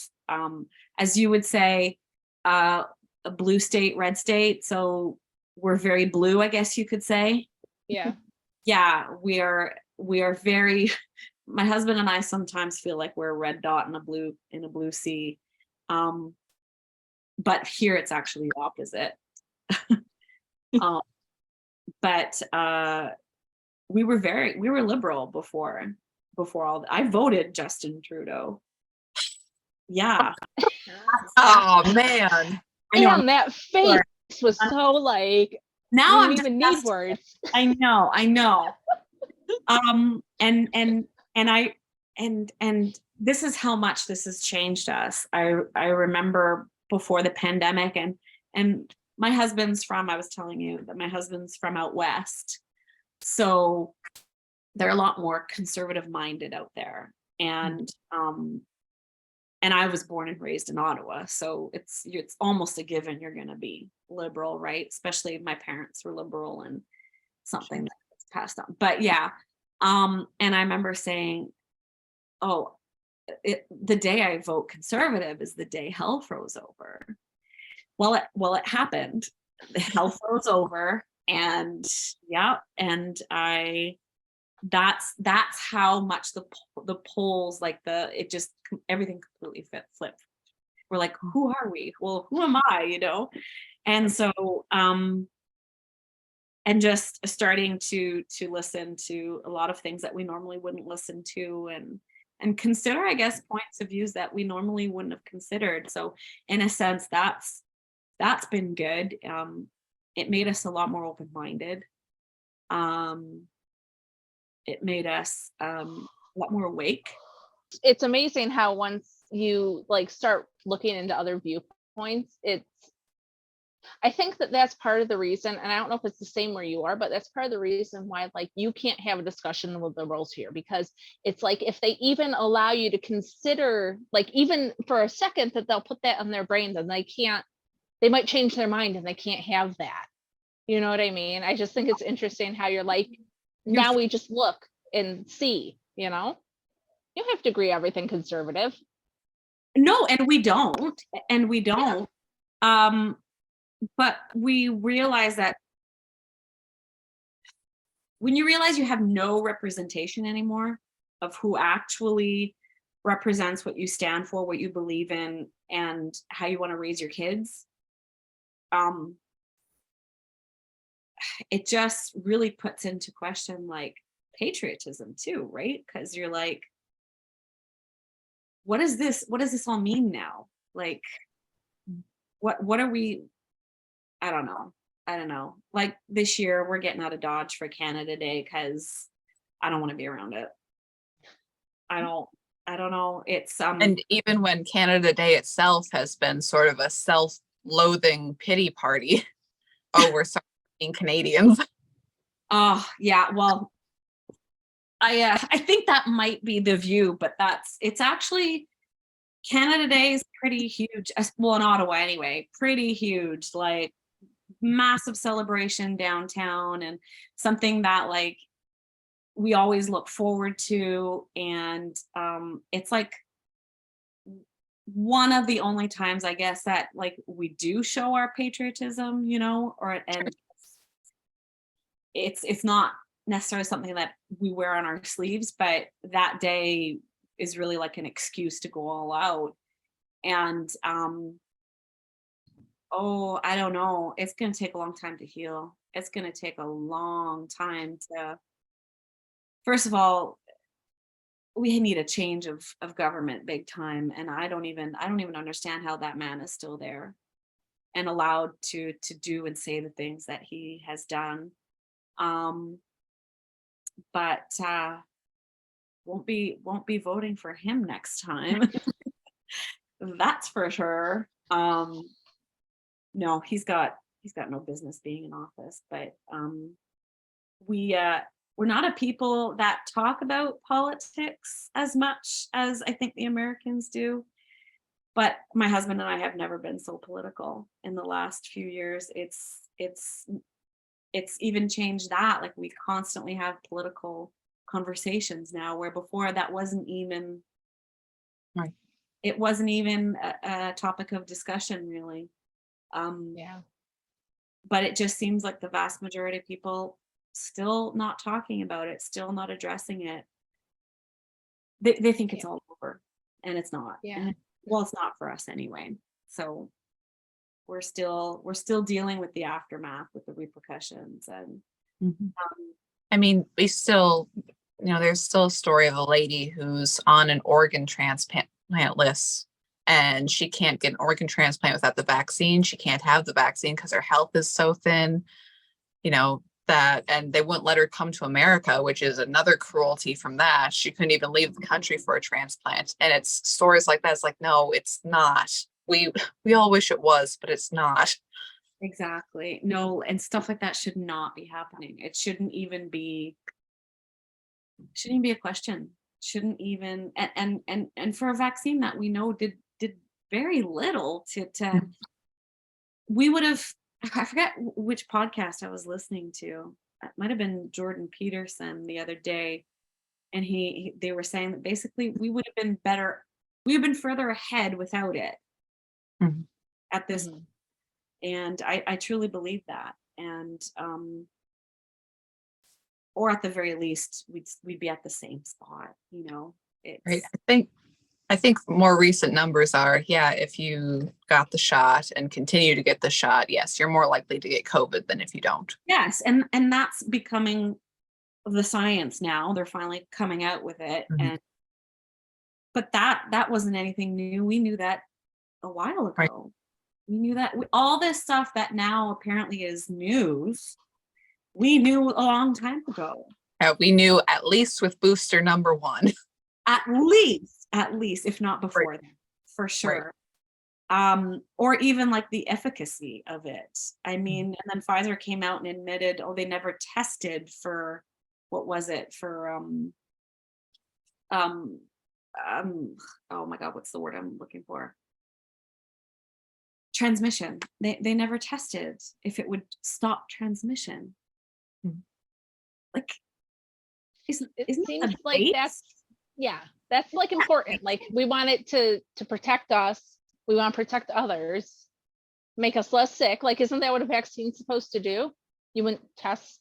As you would say, a blue state, red state. So we're very blue, I guess you could say. Yeah. Yeah, we are very, my husband and I sometimes feel like we're a red dot in a blue sea. But here it's actually the opposite. But we were liberal before all that. I voted Justin Trudeau. Yeah. Oh man. And that face was so like, now I'm even need words. I know. And this is how much this has changed us. I remember before the pandemic, and my husband's from, I was telling you that my husband's from out west. So they're a lot more conservative minded out there. And I was born and raised in Ottawa. So it's almost a given you're going to be liberal, right? Especially if my parents were liberal and something that's passed on. But yeah. And I remember saying, the day I vote conservative is the day hell froze over. Well, it happened. The hell froze over, and yeah, and that's how much the polls, like everything completely flipped. We're like, who are we? Well, who am I? You know, and so and just starting to listen to a lot of things that we normally wouldn't listen to, and consider, I guess, points of views that we normally wouldn't have considered. So in a sense, that's been good. It made us a lot more open-minded. It made us a lot more awake. It's amazing how once you like start looking into other viewpoints, I think that's part of the reason, and I don't know if it's the same where you are, but that's part of the reason why like you can't have a discussion with the liberals here, because it's like if they even allow you to consider, like even for a second, that they'll put that on their brain, then they might change their mind and they can't have that. You know what I mean? I just think it's interesting how you're like, now we just look and see, you know? You don't have to agree everything conservative. No, and we don't. Yeah. But we realize that when you realize you have no representation anymore of who actually represents what you stand for, what you believe in, and how you want to raise your kids, it just really puts into question like patriotism too, right? Because you're like, what does this all mean now? Like, what are we? I don't know. Like this year we're getting out of Dodge for Canada Day because I don't want to be around it. I don't know. It's and even when Canada Day itself has been sort of a self loathing pity party over some Canadians. Oh, yeah. Well, I think that might be the view, but it's actually Canada Day is pretty huge. Well, in Ottawa anyway, pretty huge, like massive celebration downtown, and something that like we always look forward to. And it's like one of the only times, I guess, that like we do show our patriotism, and it's not necessarily something that we wear on our sleeves, but that day is really like an excuse to go all out. And oh, I don't know, it's going to take a long time to heal. It's going to take a long time to, first of all, we need a change of government big time, and I don't even understand how that man is still there and allowed to do and say the things that he has done. But won't be voting for him next time. That's for sure. No, he's got no business being in office. But we're not a people that talk about politics as much as I think the Americans do. But my husband and I have never been so political in the last few years. It's even changed that. Like we constantly have political conversations now, where before that wasn't even right. It wasn't even a topic of discussion, really. Yeah. But it just seems like the vast majority of people still not talking about it, still not addressing it. They think it's all over, and it's not. Yeah. Well, it's not for us anyway. So we're still dealing with the aftermath, with the repercussions. And I mean, we still, there's still a story of a lady who's on an organ transplant list, and she can't get an organ transplant without the vaccine. She can't have the vaccine because her health is so thin, that, and they wouldn't let her come to America, which is another cruelty from that. She couldn't even leave the country for a transplant. And it's stories like that. It's like, no, it's not. We all wish it was, but it's not. Exactly. No, and stuff like that should not be happening. It shouldn't even be a question. Shouldn't even, and for a vaccine that we know did very little to we would have, I forget which podcast I was listening to. It might have been Jordan Peterson the other day, and they were saying that basically we would have been better, we would have been further ahead without it at this. And I truly believe that. And or at the very least, we'd be at the same spot, It's, right. I think more recent numbers are, if you got the shot and continue to get the shot, yes, you're more likely to get COVID than if you don't. Yes, and that's becoming the science now. They're finally coming out with it. And but that wasn't anything new. We knew that a while ago. Right. We knew that all this stuff that now apparently is news, we knew a long time ago. We knew at least with booster number 1. At least, if not before that, for sure. Right. Or even like the efficacy of it. I mean, and then Pfizer came out and admitted, they never tested for, what was it, for oh my God, what's the word I'm looking for? Transmission. They never tested if it would stop transmission. Like, isn't seems like that's like important. Like we want it to protect us. We want to protect others, make us less sick. Like, isn't that what a vaccine's supposed to do? You wouldn't test.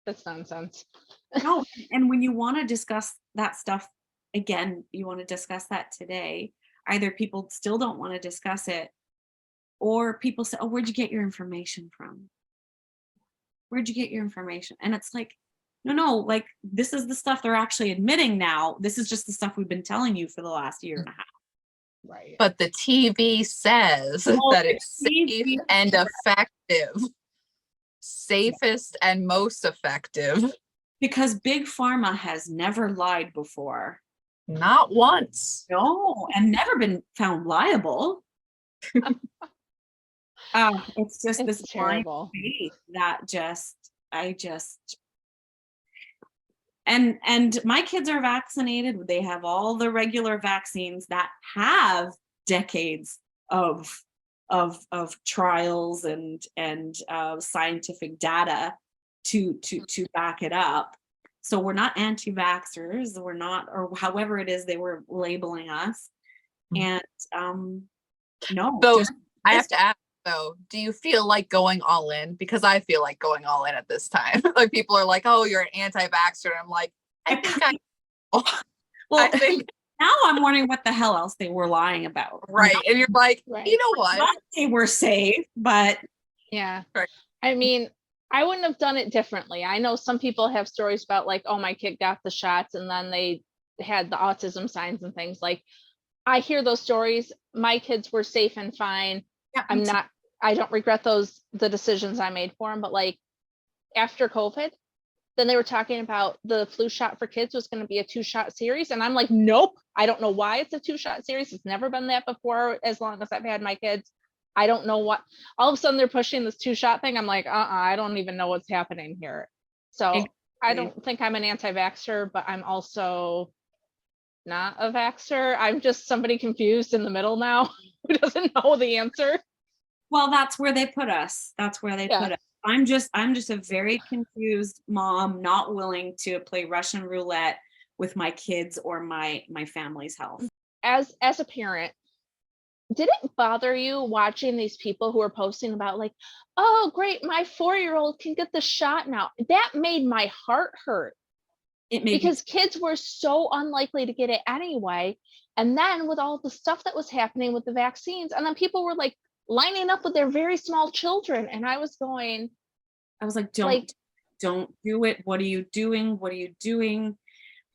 That's nonsense. No, and when you want to discuss that stuff again, you want to discuss that today. Either people still don't want to discuss it, or people say, where'd you get your information from? Where'd you get your information? And it's like, no, like this is the stuff they're actually admitting now. This is just the stuff we've been telling you for the last year and a half. Right. But the TV says that it's safe and effective. Safest and most effective. Because Big Pharma has never lied before. Not once. No, and never been found liable. It's just It's this blind terrible. faith that and my kids are vaccinated. They have all the regular vaccines that have decades of trials and scientific data to back it up. So we're not anti-vaxxers, we're not, or however it is they were labeling us. And no, So just I have to ask though, do you feel like going all in? Because I feel like going all in at this time. Like people are like, oh, you're an anti-vaxxer. And I'm like, I think I well, think now I'm wondering what the hell else they were lying about. right. And you're like, Right. you know what? Thought they were safe, but Yeah. Right. I mean, I wouldn't have done it differently. I know some people have stories about like, oh, my kid got the shots and then they had the autism signs and things. Like, I hear those stories. My kids were safe and fine. yeah, me too. I don't regret the decisions I made for them. But like after COVID, then they were talking about the flu shot for kids was going to be a 2-shot series. And I'm like, nope, I don't know why it's a 2-shot series. It's never been that before, as long as I've had my kids. I don't know what, all of a sudden they're pushing this 2-shot thing. I'm like, I don't even know what's happening here. So I Exactly. don't think I'm an anti-vaxxer, but I'm also not a vaxxer. I'm just somebody confused in the middle now who doesn't know the answer. Well, that's where they put us. That's where they Yeah. put us. I'm just a very confused mom, not willing to play Russian roulette with my kids or my family's health. As a parent, did it bother you watching these people who are posting about like, oh great, my 4-year-old can get the shot now? That made my heart hurt It made because kids were so unlikely to get it anyway. And then with all the stuff that was happening with the vaccines, and then people were like lining up with their very small children, and I was going, I was like, like, don't do it. What are you doing? What are you doing?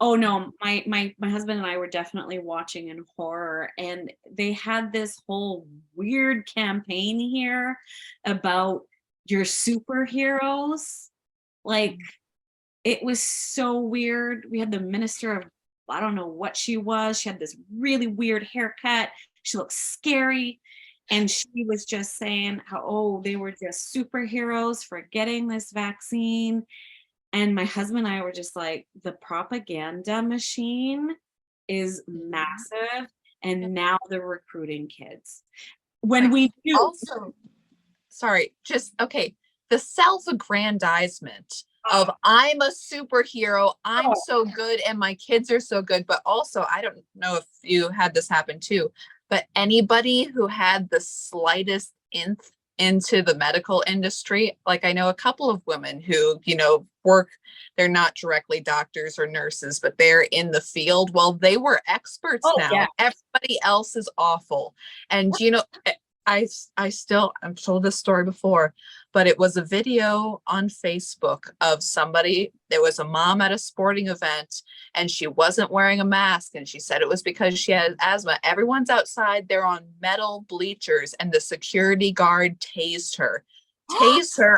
Oh no, my husband and I were definitely watching in horror, and they had this whole weird campaign here about your superheroes. Like, it was so weird. We had the minister of, I don't know what she was. She had this really weird haircut. She looked scary. And she was just saying how, oh, they were just superheroes for getting this vaccine. And my husband and I were just like, the propaganda machine is massive. And now they're recruiting kids. When Like, we do. Also, sorry, just okay. The self-aggrandizement of I'm a superhero, I'm so good, and my kids are so good. But also, I don't know if you had this happen too, but anybody who had the slightest into the medical industry, like I know a couple of women who, work, they're not directly doctors or nurses, but they're in the field. Well, they were experts now. Yeah. Everybody else is awful. And I've told this story before, but it was a video on Facebook of somebody. There was a mom at a sporting event and she wasn't wearing a mask. And she said it was because she had asthma. Everyone's outside. They're on metal bleachers and the security guard tased her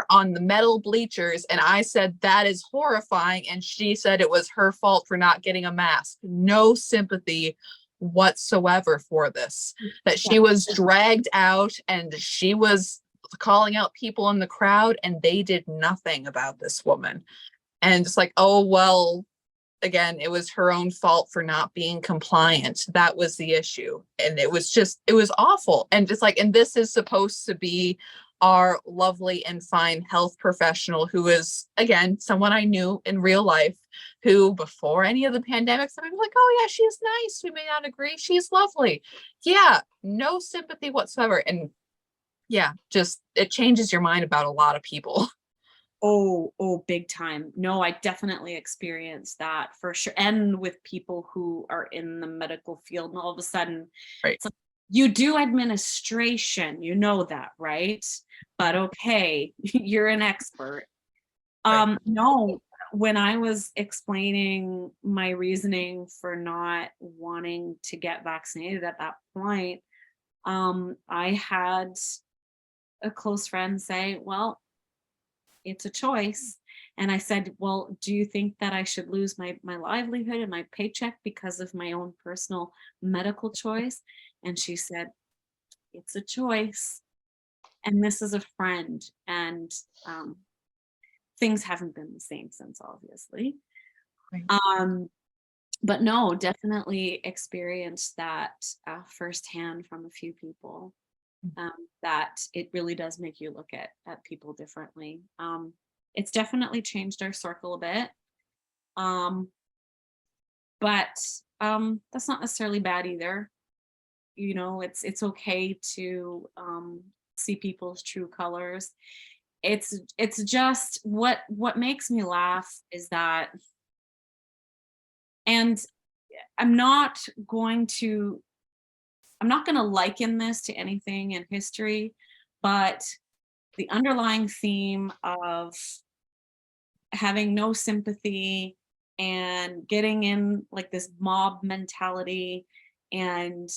on the metal bleachers. And I said, that is horrifying. And she said it was her fault for not getting a mask. No sympathy whatsoever for this, that she was dragged out and she was calling out people in the crowd and they did nothing about this woman. And it's like, oh, well, again, it was her own fault for not being compliant. That was the issue. And it was awful. And it's like, and this is supposed to be our lovely and fine health professional who is, again, someone I knew in real life, who before any of the pandemics, I was like, oh yeah, she's nice. We may not agree. She's lovely. Yeah, no sympathy whatsoever. And yeah, just it changes your mind about a lot of people. Oh, big time. No, I definitely experienced that for sure. And with people who are in the medical field, and all of a sudden, Right. It's like, you do administration, you know that, right? But okay, you're an expert. Right. No, when I was explaining my reasoning for not wanting to get vaccinated at that point, I had a close friend say, well, it's a choice. And I said, well, do you think that I should lose my livelihood and my paycheck because of my own personal medical choice? And she said, it's a choice. and this is a friend, and things haven't been the same since, obviously. Right. But no, definitely experienced that firsthand from a few people, that it really does make you look at people differently. It's definitely changed our circle a bit. But that's not necessarily bad either. You know, it's okay to see people's true colors. It's just what makes me laugh is that, and I'm not going to liken this to anything in history, but the underlying theme of having no sympathy and getting in like this mob mentality and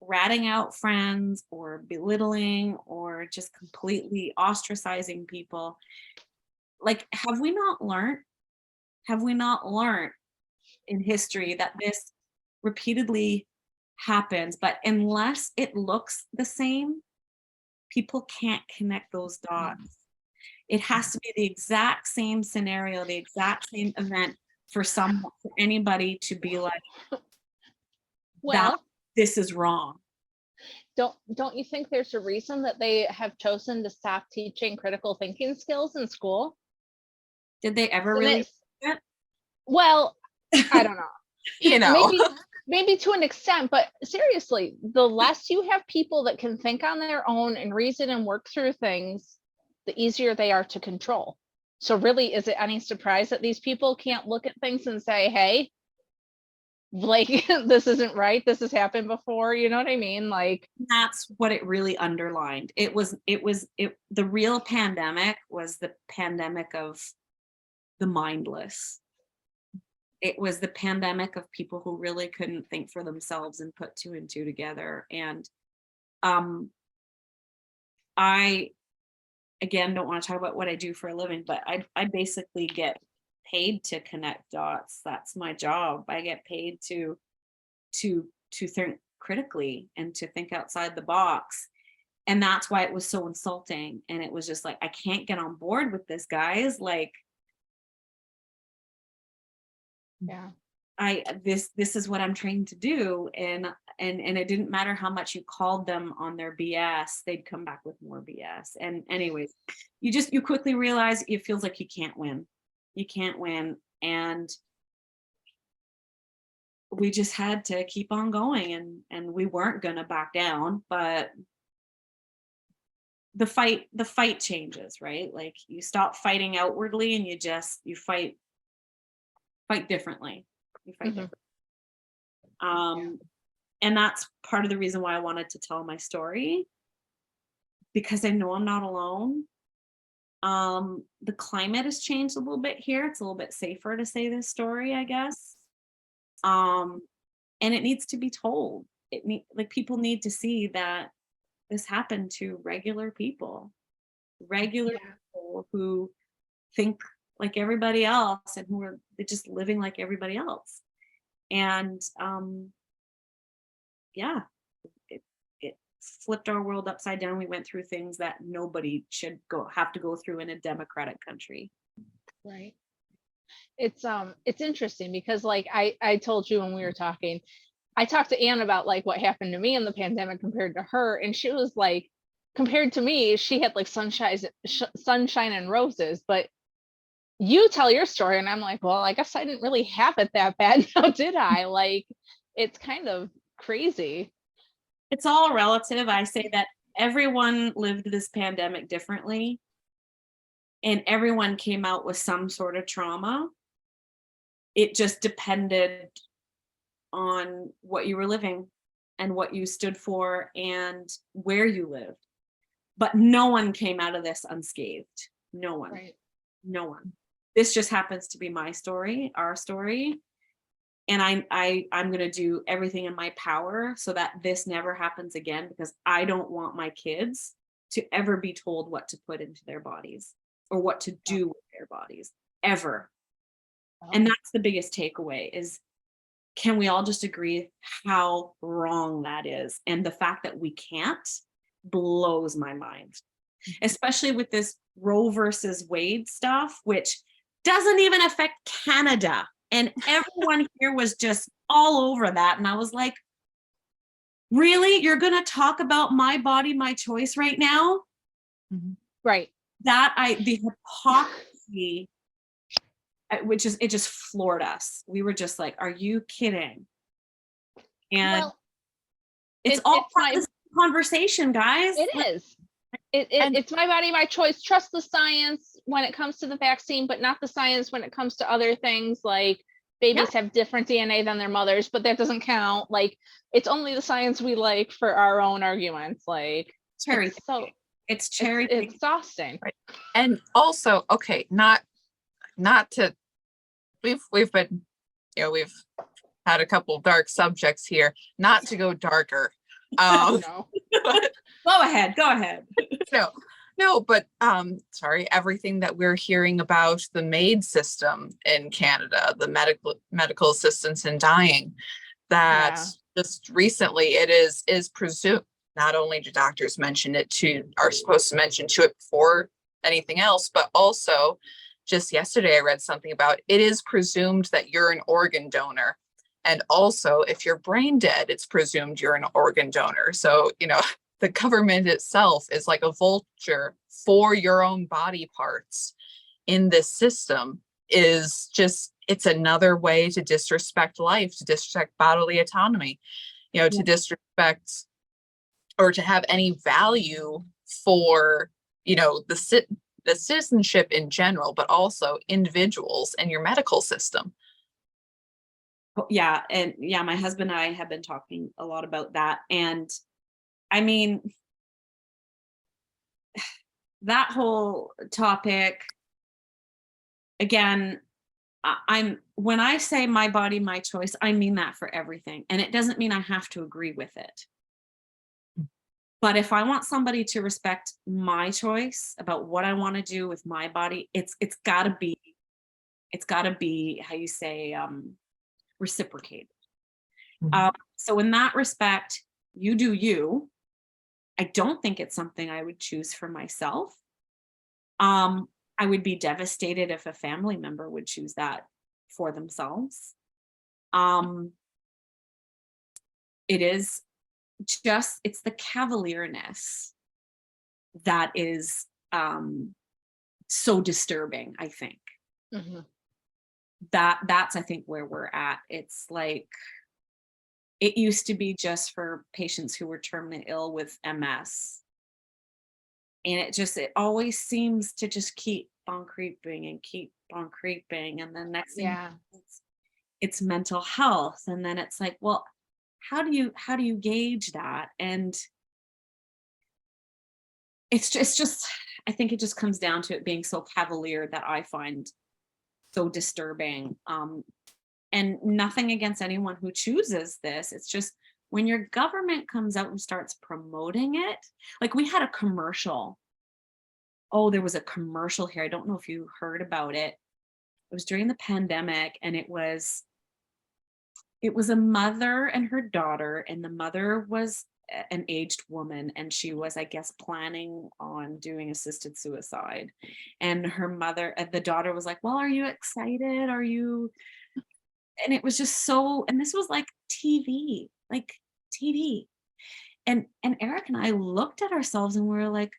ratting out friends or belittling or just completely ostracizing people. Like, have we not learned in history that this repeatedly happens? But unless it looks the same, people can't connect those dots. It has to be the exact same scenario, the exact same event for anybody to be like, Well, that this is wrong. don't you think there's a reason that they have chosen to stop teaching critical thinking skills in school? Did they ever And really it's- do it? Well, I don't know. You know, Maybe to an extent, but seriously, the less you have people that can think on their own and reason and work through things, the easier they are to control. So really, is it any surprise that these people can't look at things and say, hey, like, this isn't right, this has happened before, you know what I mean? Like, That's what it really underlined. The real pandemic was the pandemic of the mindless. It was the pandemic of people who really couldn't think for themselves and put two and two together. And I, again, don't want to talk about what I do for a living, but I basically get paid to connect dots. That's my job. I get paid to think critically and to think outside the box. And that's why it was so insulting. And it was just like, I can't get on board with this, guys. Like, yeah. This is what I'm trained to do. And it didn't matter how much you called them on their BS, they'd come back with more BS. And anyways, you quickly realize it feels like you can't win. You can't win. And we just had to keep on going, and we weren't gonna back down, but the fight changes, right? Like, you stop fighting outwardly and you fight differently. You fight differently. And that's part of the reason why I wanted to tell my story, because I know I'm not alone. The climate has changed a little bit here. It's a little bit safer to say this story, I guess. And it needs to be told. People need to see that this happened to regular people who think like everybody else and who are just living like everybody else. And it flipped our world upside down. We went through things that nobody should have to go through in a democratic country. Right. It's interesting because, like, I told you when we were talking, I talked to Anne about like what happened to me in the pandemic compared to her, and she was like, compared to me, she had like sunshine and roses. But you tell your story, and I'm like, well, I guess I didn't really have it that bad now, did I? Like, it's kind of crazy. It's all relative. I say that everyone lived this pandemic differently, and everyone came out with some sort of trauma. It just depended on what you were living and what you stood for and where you lived. But no one came out of this unscathed. No one. Right. No one. This just happens to be my story, our story. And I'm going to do everything in my power so that this never happens again, because I don't want my kids to ever be told what to put into their bodies or what to do with their bodies, ever. And that's the biggest takeaway is, can we all just agree how wrong that is? And the fact that we can't, blows my mind, especially with this Roe versus Wade stuff, which doesn't even affect Canada. And everyone here was just all over that. And I was like, really? You're going to talk about my body, my choice right now? Right. The hypocrisy, it just floored us. We were just like, are you kidding? And Well, it's all part of this conversation, guys. It is. It's my body, my choice. Trust the science when it comes to the vaccine, but not the science when it comes to other things like babies have different DNA than their mothers, but that doesn't count. Like, it's only the science we like for our own arguments. Like, cherry. It's cherry. It's exhausting. Right. And also, okay, not to, we've been, we've had a couple dark subjects here, not to go darker. No. But, go ahead. no, but sorry, everything that we're hearing about the MAID system in Canada, the medical assistance in dying, that just recently it is presumed, not only do doctors are supposed to mention to it before anything else, but also just yesterday I read something about it is presumed that you're an organ donor. And also, if you're brain dead, it's presumed you're an organ donor. So, the government itself is like a vulture for your own body parts in this system. Is just, it's another way to disrespect life, to disrespect bodily autonomy, to disrespect or to have any value for, the citizenship in general, but also individuals and your medical system. Yeah. And my husband and I have been talking a lot about that. And I mean, that whole topic, again, when I say my body, my choice, I mean that for everything. And it doesn't mean I have to agree with it. But if I want somebody to respect my choice about what I want to do with my body, it's gotta be, how you say, reciprocated. So in that respect, you do you. I don't think it's something I would choose for myself. I would be devastated if a family member would choose that for themselves. It is just, it's the cavalierness that is so disturbing, I think. That's I think where we're at. It's like, it used to be just for patients who were terminally ill with MS. And it always seems to just keep on creeping. And then next thing, it's mental health. And then it's like, well, how do you gauge that? And it's just, I think it just comes down to it being so cavalier that I find so disturbing. And nothing against anyone who chooses this. It's just when your government comes out and starts promoting it, like we had a commercial. Oh, there was a commercial here. I don't know if you heard about it. It was during the pandemic, and it was a mother and her daughter, and the mother was an aged woman, and she was, I guess, planning on doing assisted suicide. And her mother, the daughter was like, well, are you excited? Are you? And it was just so, and this was like TV. And Eric and I looked at ourselves and we were like,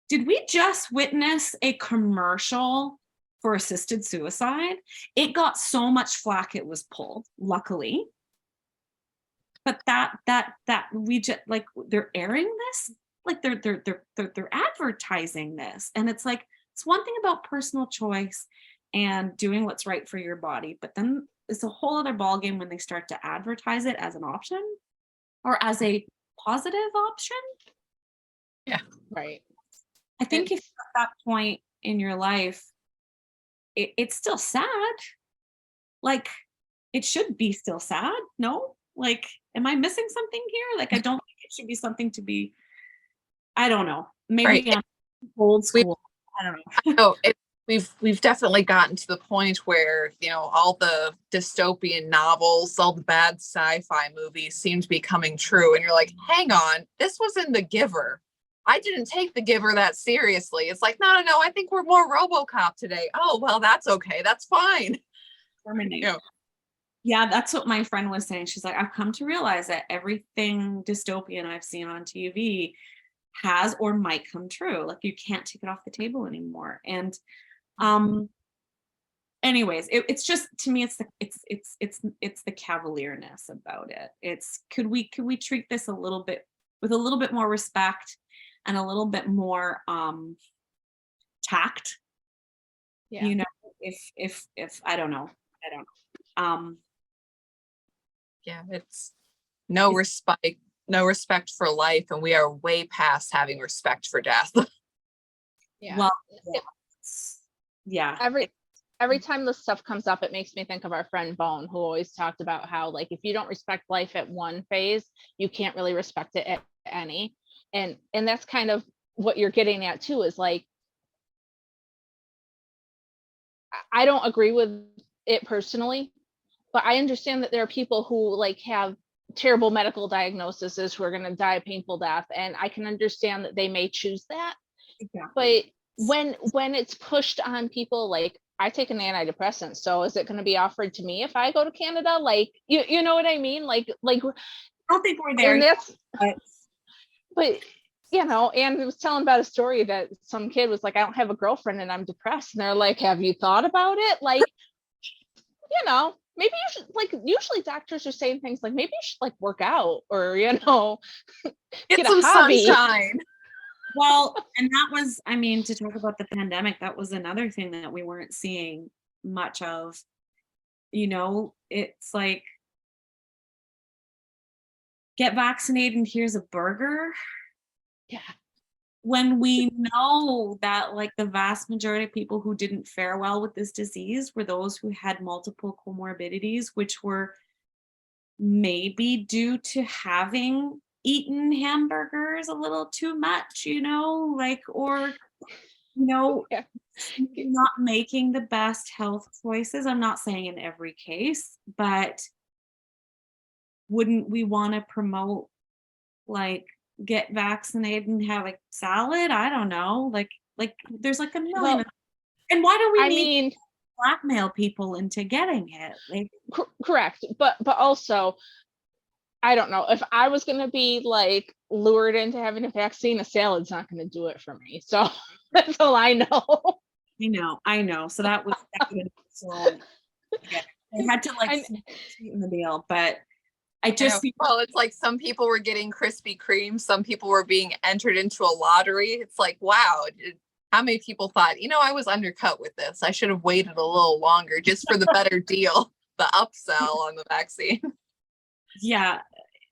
did we just witness a commercial for assisted suicide? It got so much flack it was pulled, luckily. But that we just, like, they're airing this, like they're advertising this. And it's like, it's one thing about personal choice and doing what's right for your body, but then it's a whole other ballgame when they start to advertise it as an option or as a positive option. Yeah, right. I think if you're at that point in your life, it's still sad. Like, it should be still sad. No? Like, am I missing something here? Like, I don't think it should be something to be, I don't know. Maybe I'm old school. I don't know. We've definitely gotten to the point where, all the dystopian novels, all the bad sci-fi movies seem to be coming true. And you're like, hang on, this was in The Giver. I didn't take the giver that seriously. It's like, no, I think we're more RoboCop today. Oh, well, that's okay. That's fine. Terminate. Yeah. Yeah, that's what my friend was saying. She's like, I've come to realize that everything dystopian I've seen on TV has or might come true. Like you can't take it off the table anymore. And anyways, it's just, to me, it's the cavalierness about it. It's could we treat this a little bit with a little bit more respect and a little bit more tact? Yeah. You know, if I don't know. Yeah, it's no respect for life, and we are way past having respect for death. Yeah. Well, yeah. Every time this stuff comes up, it makes me think of our friend Bone, who always talked about how, like, if you don't respect life at one phase, you can't really respect it at any. And that's kind of what you're getting at too, is like, I don't agree with it personally, but I understand that there are people who like have terrible medical diagnoses who are going to die a painful death, and I can understand that they may choose that. Exactly. But when it's pushed on people, like, I take an antidepressant, so is it going to be offered to me if I go to Canada? Like, you know what I mean? Like I don't think we're there and yet, that's but you know, and it was telling about a story that some kid was like, I don't have a girlfriend and I'm depressed, and they're like, have you thought about it? Like, you know, maybe you should, like, usually doctors are saying things like, maybe you should like work out, or you know, Get get a some hobby. sunshine. Well, and that was, I mean, to talk about the pandemic, that was another thing that we weren't seeing much of. You know, it's like, get vaccinated and here's a burger. Yeah. When we know that like the vast majority of people who didn't fare well with this disease were those who had multiple comorbidities, which were maybe due to having eaten hamburgers a little too much, you know, like, or, you know, Yeah. not making the best health choices. I'm not saying in every case, but wouldn't we want to promote like get vaccinated and have a salad? I don't know. Like there's like a million. Well, And why do we I need mean, to blackmail people into getting it? Like, correct, but also, I don't know, if I was going to be like lured into having a vaccine, a salad's not going to do it for me. So that's all I know. I know. So that was so yeah, they had to like sweeten the deal, but I just well, it's like some people were getting Krispy Kreme, some people were being entered into a lottery. It's like, wow, how many people thought, I was undercut with this. I should have waited a little longer just for the better deal, the upsell on the vaccine. Yeah,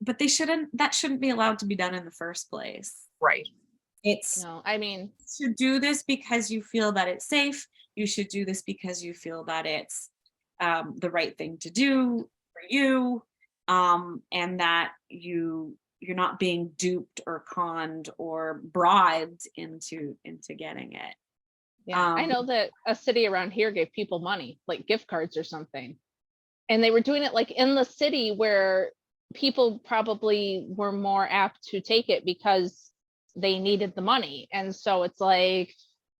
but that shouldn't be allowed to be done in the first place. Right. No, I mean, you should do this because you feel that it's safe. You should do this because you feel that it's the right thing to do for you, and that you're not being duped or conned or bribed into getting it. yeah, I know that a city around here gave people money, like gift cards or something, and they were doing it like in the city where people probably were more apt to take it because they needed the money. And so it's like,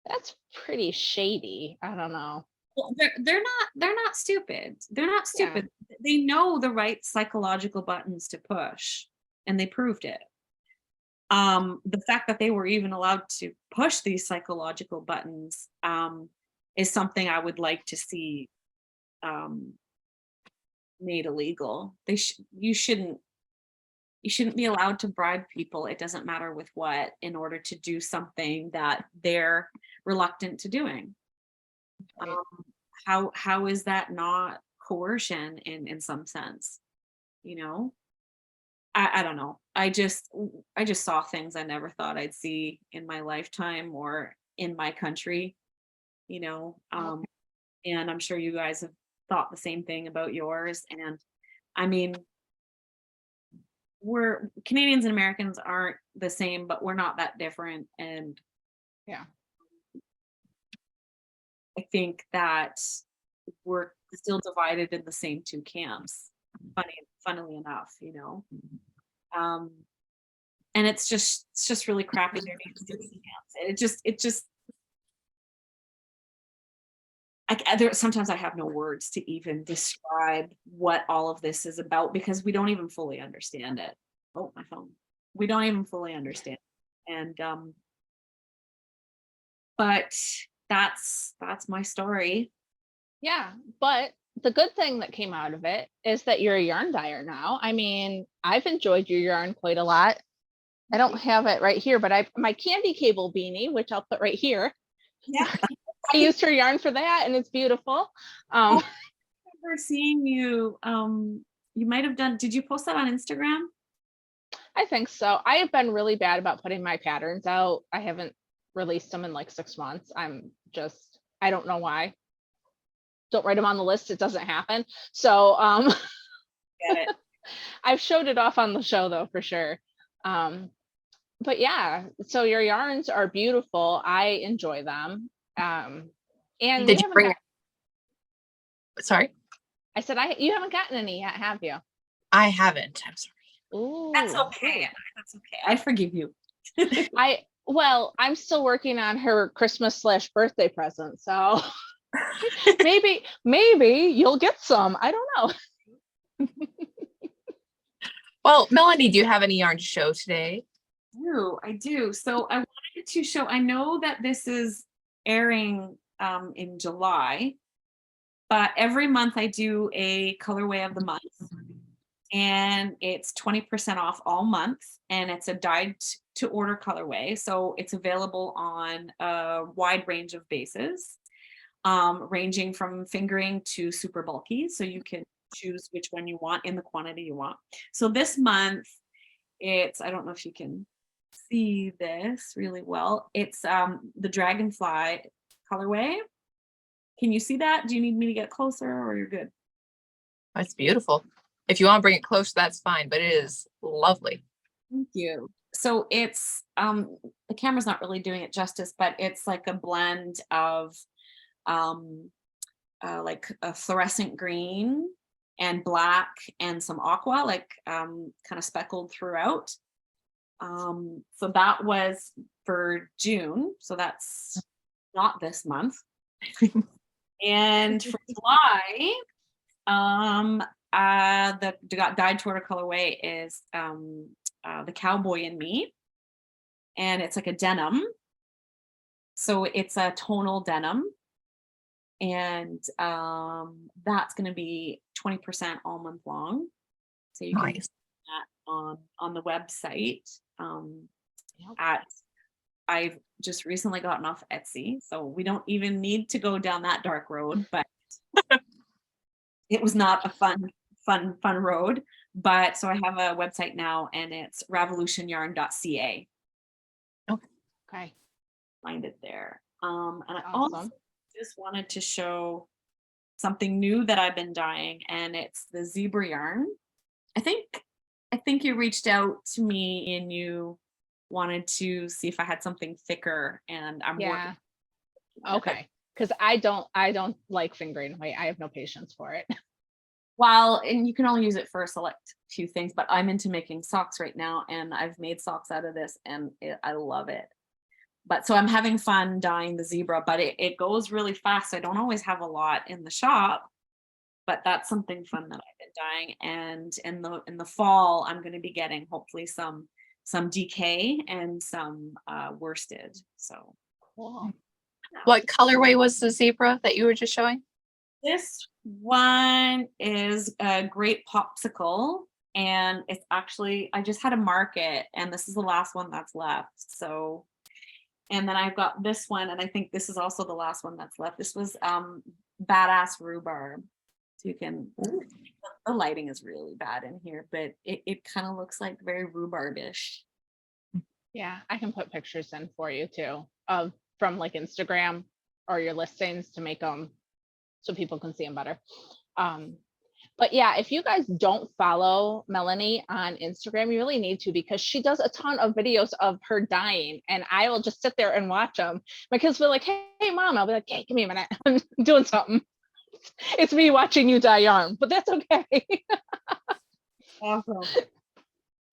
that's pretty shady. I don't know. Well, they're not stupid. They're not stupid. Yeah. They know the right psychological buttons to push, and they proved it. The fact that they were even allowed to push these psychological buttons is something I would like to see made illegal. You shouldn't be allowed to bribe people, it doesn't matter with what, in order to do something that they're reluctant to doing. Right. How is that not coercion in some sense? I don't know. I just saw things I never thought I'd see in my lifetime or in my country, and I'm sure you guys have thought the same thing about yours. And I mean, we're Canadians and Americans aren't the same, but we're not that different. And yeah, I think that we're still divided in the same two camps. Funnily enough, and it's just really crappy. There needs to be hands. It just sometimes I have no words to even describe what all of this is about, because we don't even fully understand it. Oh, my phone. We don't even fully understand. And but that's my story. Yeah, but the good thing that came out of it is that you're a yarn dyer now. I mean, I've enjoyed your yarn quite a lot. I don't have it right here, but my candy cable beanie, which I'll put right here. Yeah. I used her yarn for that, and it's beautiful. I remember seeing you. You might have done. Did you post that on Instagram? I think so. I have been really bad about putting my patterns out. I haven't released them in like 6 months. I don't know why. Don't write them on the list. It doesn't happen. So Get it. I've showed it off on the show though, for sure. But yeah, so your yarns are beautiful. I enjoy them. And Did you bring sorry? I said you haven't gotten any yet, have you? I haven't. I'm sorry. Ooh. That's okay. That's okay. I forgive you. I'm still working on her Christmas/birthday present, so maybe you'll get some. I don't know. Well, Melanie, do you have any yarn to show today? I do. So I wanted to show, I know that this is airing in July, but every month I do a colorway of the month, and it's 20% off all month, and it's a dyed to order colorway. So it's available on a wide range of bases, ranging from fingering to super bulky. So you can choose which one you want in the quantity you want. So this month, I don't know if you can see this really well. It's the Dragonfly colorway. Can you see that? Do you need me to get closer, or you're good? That's beautiful. If you want to bring it close, that's fine, but it is lovely. Thank you. So it's the camera's not really doing it justice, but it's like a blend of like a fluorescent green and black and some aqua, like kind of speckled throughout. So that was for June, so that's not this month. And for July, the dyed to order colorway is the Cowboy in Me, and it's like a denim. So it's a tonal denim, and that's going to be 20% all month long. So you can see that on the website. I've just recently gotten off Etsy, so we don't even need to go down that dark road, but it was not a fun road. But so I have a website now, and it's ravelutionyarn.ca. Okay. Find it there. And I Awesome. also just wanted to show something new that I've been dyeing, and it's the zebra yarn. I think you reached out to me and you wanted to see if I had something thicker, and I'm working. Okay. Because I don't like fingering weight. I have no patience for it. Well, and you can only use it for a select few things, but I'm into making socks right now, and I've made socks out of this, and I love it. But so I'm having fun dyeing the zebra, but it goes really fast. I don't always have a lot in the shop, but that's something fun that I've been dyeing. And in the fall, I'm going to be getting hopefully some DK and some worsted. So Cool. What colorway was the zebra that you were just showing? This one is a Great Popsicle, and it's actually, I just had to mark it, and this is the last one that's left. So, and then I've got this one, and I think this is also the last one that's left. This was Badass Rhubarb. So you can, the lighting is really bad in here, but it kind of looks like very rhubarbish. Yeah, I can put pictures in for you too, from like Instagram or your listings to make them so people can see them better. But yeah, if you guys don't follow Melanie on Instagram, you really need to, because she does a ton of videos of her dyeing, and I will just sit there and watch them. My kids will be like, hey mom, I'll be like, hey, give me a minute, I'm doing something. It's me watching you dye yarn, but that's okay. Awesome.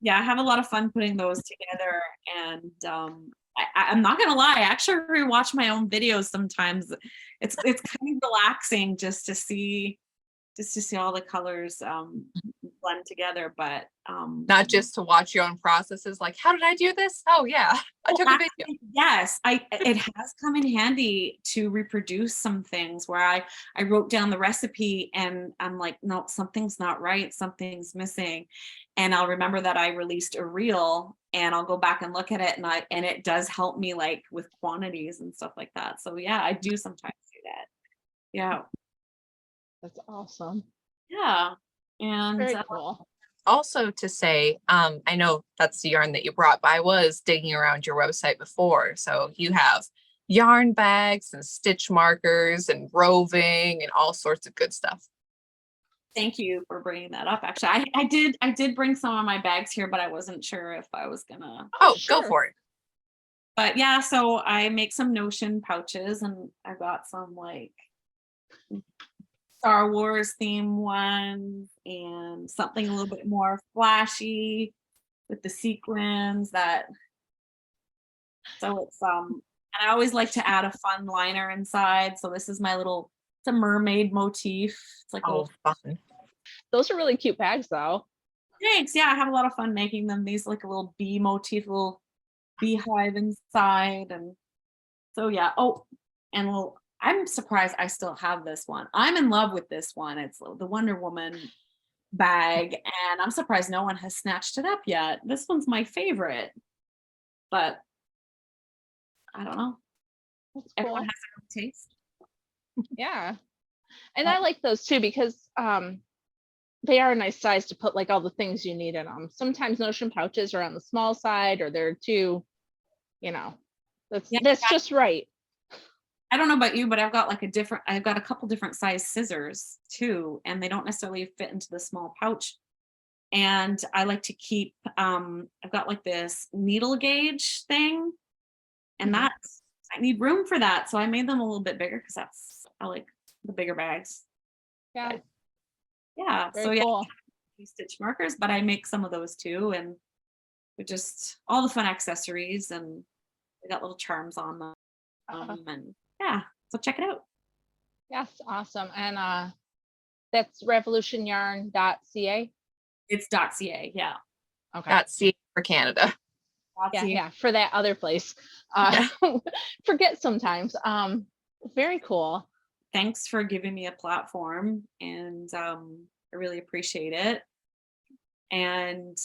Yeah, I have a lot of fun putting those together, and I'm not gonna lie, I actually rewatch my own videos sometimes. It's kind of relaxing just to see all the colors blend together. But Not just to watch your own processes, like, how did I do this? Oh yeah, I took a video. actually, yes, it has come in handy to reproduce some things where I wrote down the recipe and I'm like, no, something's not right, something's missing. And I'll remember that I released a reel and I'll go back and look at it, and it does help me like with quantities and stuff like that. So yeah, I do sometimes do that. Yeah. That's awesome. Yeah. And Very cool. Also to say, I know that's the yarn that you brought, but I was digging around your website before. So you have yarn bags and stitch markers and roving and all sorts of good stuff. thank you for bringing that up. Actually, I did bring some of my bags here, but I wasn't sure if I was gonna. Oh, sure. go for it. But yeah, so I make some Notion pouches, and I got some like Star Wars theme ones and something a little bit more flashy with the sequins that. So it's and I always like to add a fun liner inside. So this is my little, it's a mermaid motif. It's like a Oh, little, fun. Those are really cute bags though. thanks. Yeah, I have a lot of fun making them. These like a little bee motif, little beehive inside. And so yeah. Oh, and well, I'm surprised I still have this one. I'm in love with this one. It's the Wonder Woman bag, and I'm surprised no one has snatched it up yet. This one's my favorite, but I don't know. That's Everyone cool. has their own taste. Yeah. And I like those too because they are a nice size to put like all the things you need in them. Sometimes Notion pouches are on the small side or they're too, Yeah, that's just right. I don't know about you, but I've got a couple different size scissors too, and they don't necessarily fit into the small pouch. And I like to keep, I've got like this needle gauge thing, and Mhm. I need room for that. So I made them a little bit bigger because I like the bigger bags. Yeah. But yeah. Very So yeah, cool. stitch markers, but I make some of those too. And they're just all the fun accessories, and they got little charms on them. And yeah, so check it out. Yes, awesome. And that's revolutionyarn.ca. It's .ca, yeah. Okay. That's C for Canada. Yeah, for that other place. Forget sometimes. Very cool. Thanks for giving me a platform, and I really appreciate it. And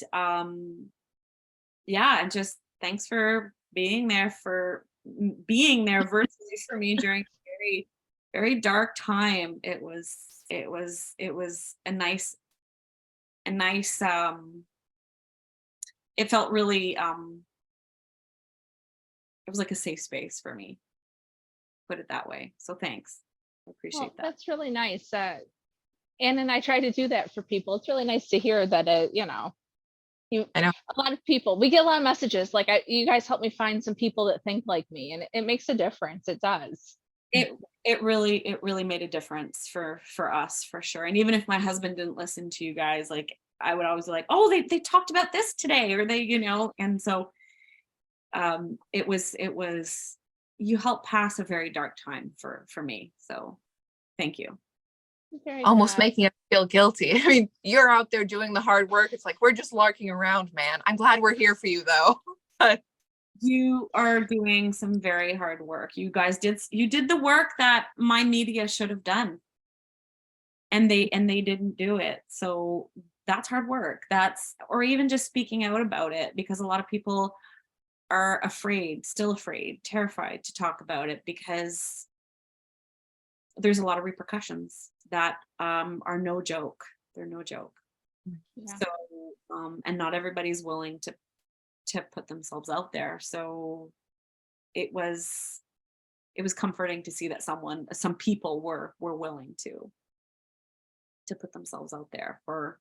yeah, and just thanks for being there virtually for me during a very, very dark time. It was a nice it felt really it was like a safe space for me, put it that way. So thanks. I appreciate Well, that. that's really nice. Anne and I try to do that for people. It's really nice to hear that, I know. a lot of people, we get a lot of messages like, you guys help me find some people that think like me, and it makes a difference. It does. It really made a difference for us, for sure. And even if my husband didn't listen to you guys, like I would always be like, oh, they talked about this today, or they, and so it was you helped pass a very dark time for me. So thank you. Very Almost glad. making us feel guilty. I mean, you're out there doing the hard work. It's like, we're just larking around, man. I'm glad we're here for you though. But You are doing some very hard work. You guys did the work that my media should have done. And they didn't do it. So that's hard work. Or even just speaking out about it, because a lot of people are still afraid, terrified to talk about it, because there's a lot of repercussions that are no joke. They're no joke. Yeah. So and not everybody's willing to put themselves out there. So it was comforting to see that some people were willing to put themselves out there for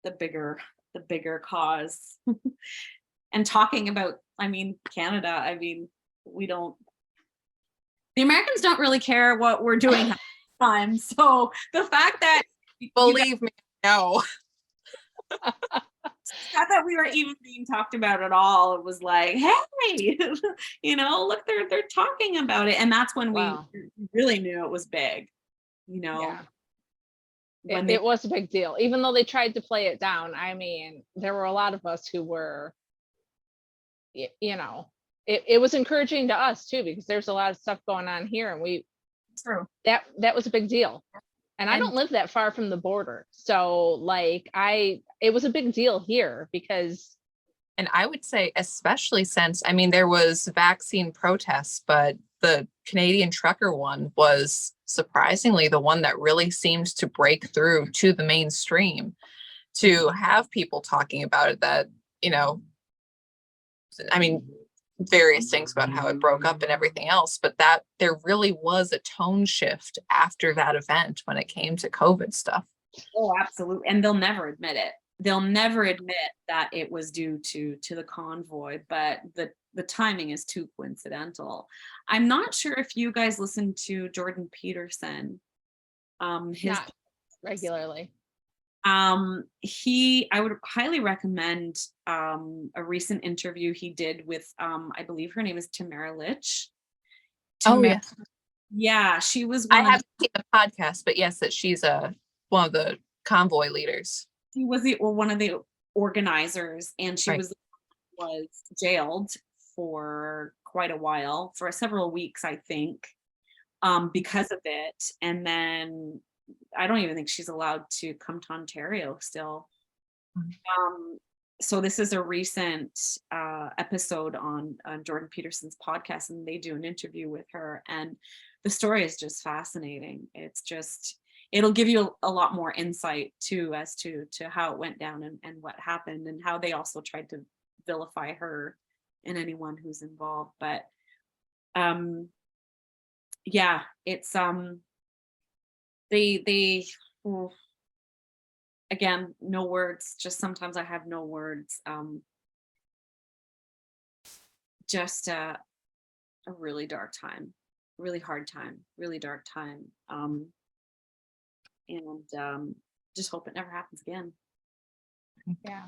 the bigger cause. And talking about, Canada, the Americans don't really care what we're doing at the time. So the fact that believe me, no. Not that we were even being talked about at all. It was like, hey, look, they're talking about it. And that's when we Wow. really knew it was big, you know, Yeah. when It was a big deal. Even though they tried to play it down, I mean, there were a lot of us who were, you know, it was encouraging to us too, because there's a lot of stuff going on here, and True. that was a big deal. And I And don't live that far from the border. So like it was a big deal here because And I would say, especially since, I mean, there was vaccine protests, but the Canadian trucker one was surprisingly the one that really seemed to break through to the mainstream, to have people talking about it. That, you know, I mean, various things about how it broke up and everything else, but that there really was a tone shift after that event when it came to COVID stuff. Oh, absolutely. And they'll never admit it. They'll never admit that it was due to the convoy, but the timing is too coincidental. I'm not sure if you guys listen to Jordan Peterson. His not regularly. I would highly recommend a recent interview he did with I believe her name is Tamara Litch. Oh, yeah. Yeah, she was I one of haven't seen the podcast, but yes, that she's one of the convoy leaders. she was one of the organizers, and she Right. was jailed for quite a while, for several weeks, I think, because of it. And then I don't even think she's allowed to come to Ontario still. So this is a recent episode on Jordan Peterson's podcast, and they do an interview with her, and the story is just fascinating. It'll give you a lot more insight too as to how it went down and what happened, and how they also tried to vilify her and anyone who's involved. But yeah, it's they again, no words, just sometimes I have no words. Just a really dark time, really hard time, really dark time. And just hope it never happens again. Yeah.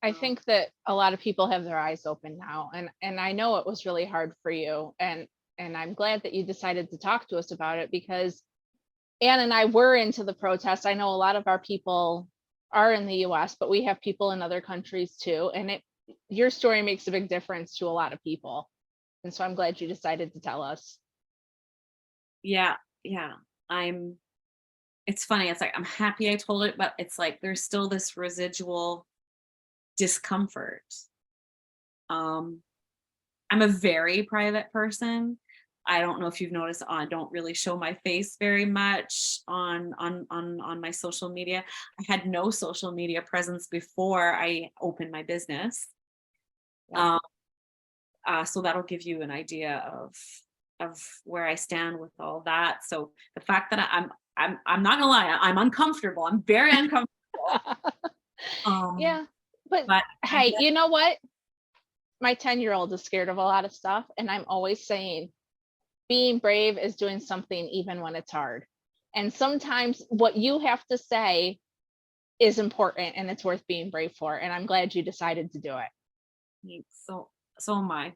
I think that a lot of people have their eyes open now, and I know it was really hard for you, and I'm glad that you decided to talk to us about it, because Anne and I were into the protest. I know a lot of our people are in the US, but we have people in other countries too, and your story makes a big difference to a lot of people. And so I'm glad you decided to tell us. Yeah, it's funny, it's like I'm happy I told it, but it's like there's still this residual discomfort. I'm a very private person. I don't know if you've noticed, I don't really show my face very much on my social media. I had no social media presence before I opened my business. Yeah. So that'll give you an idea of where I stand with all that. So the fact that I'm not gonna lie, I'm uncomfortable. I'm very uncomfortable. Yeah. But hey, you know what? My 10-year-old is scared of a lot of stuff, and I'm always saying being brave is doing something even when it's hard. And sometimes what you have to say is important, and it's worth being brave for. And I'm glad you decided to do it. So am I.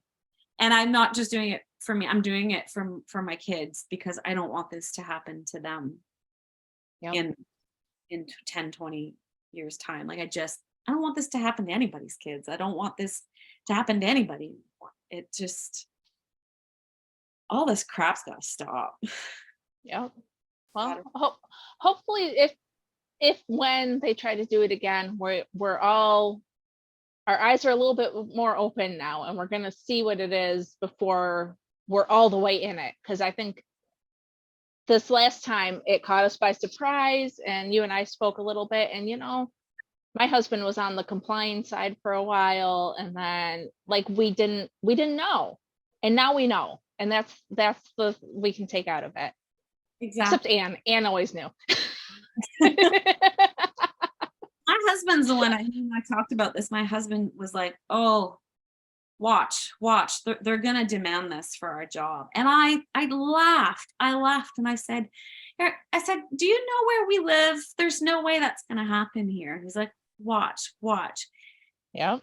And I'm not just doing it for me. I'm doing it for my kids, because I don't want this to happen to them in 10, 20 years time. Like I don't want this to happen to anybody's kids. I don't want this to happen to anybody. It just, all this crap's got to stop. Yep. Well, hopefully if when they try to do it again, we're all, our eyes are a little bit more open now, and we're going to see what it is before we're all the way in it. Because I think this last time it caught us by surprise, and you and I spoke a little bit, and my husband was on the complying side for a while, and then like we didn't know, and now we know, and that's the we can take out of it. Exactly. Except Anne always knew. My husband's the one, I talked about this. My husband was like, oh, watch, they're gonna demand this for our job. And I laughed, and I said, do you know where we live? There's no way that's gonna happen here. He's like, watch. Yep.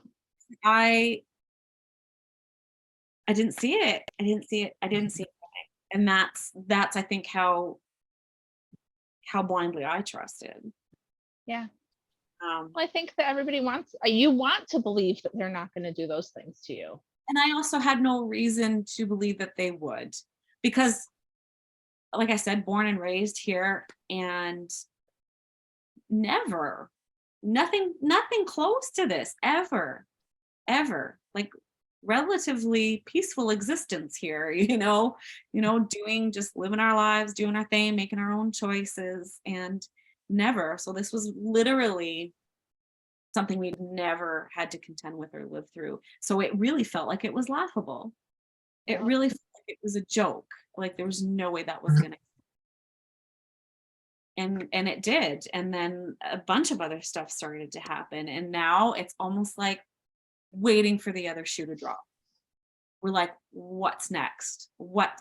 I didn't see it. I didn't see it coming. And that's I think how blindly I trusted. Yeah. Well, I think that everybody wants, you want to believe that they're not going to do those things to you. and I also had no reason to believe that they would, because like I said, born and raised here, and nothing close to this ever, like relatively peaceful existence here, doing, just living our lives, doing our thing, making our own choices, and never. So this was literally something we'd never had to contend with or live through. So it really felt like it was laughable. It really felt like it was a joke. Like there was no way that was gonna. And it did. And then a bunch of other stuff started to happen. And now it's almost like waiting for the other shoe to drop. We're like, what's next? What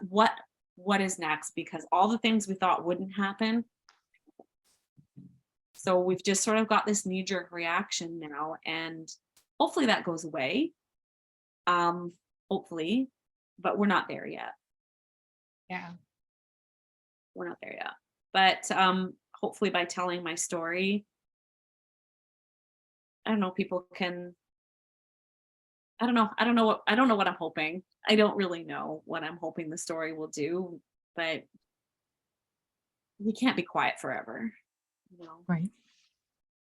is next? Because all the things we thought wouldn't happen. So we've just sort of got this knee-jerk reaction now, and hopefully that goes away. Hopefully, but we're not there yet. Yeah. We're not there yet. But hopefully by telling my story, I don't know, people can, I don't know what I'm hoping. I don't really know what I'm hoping the story will do, but you can't be quiet forever, Right.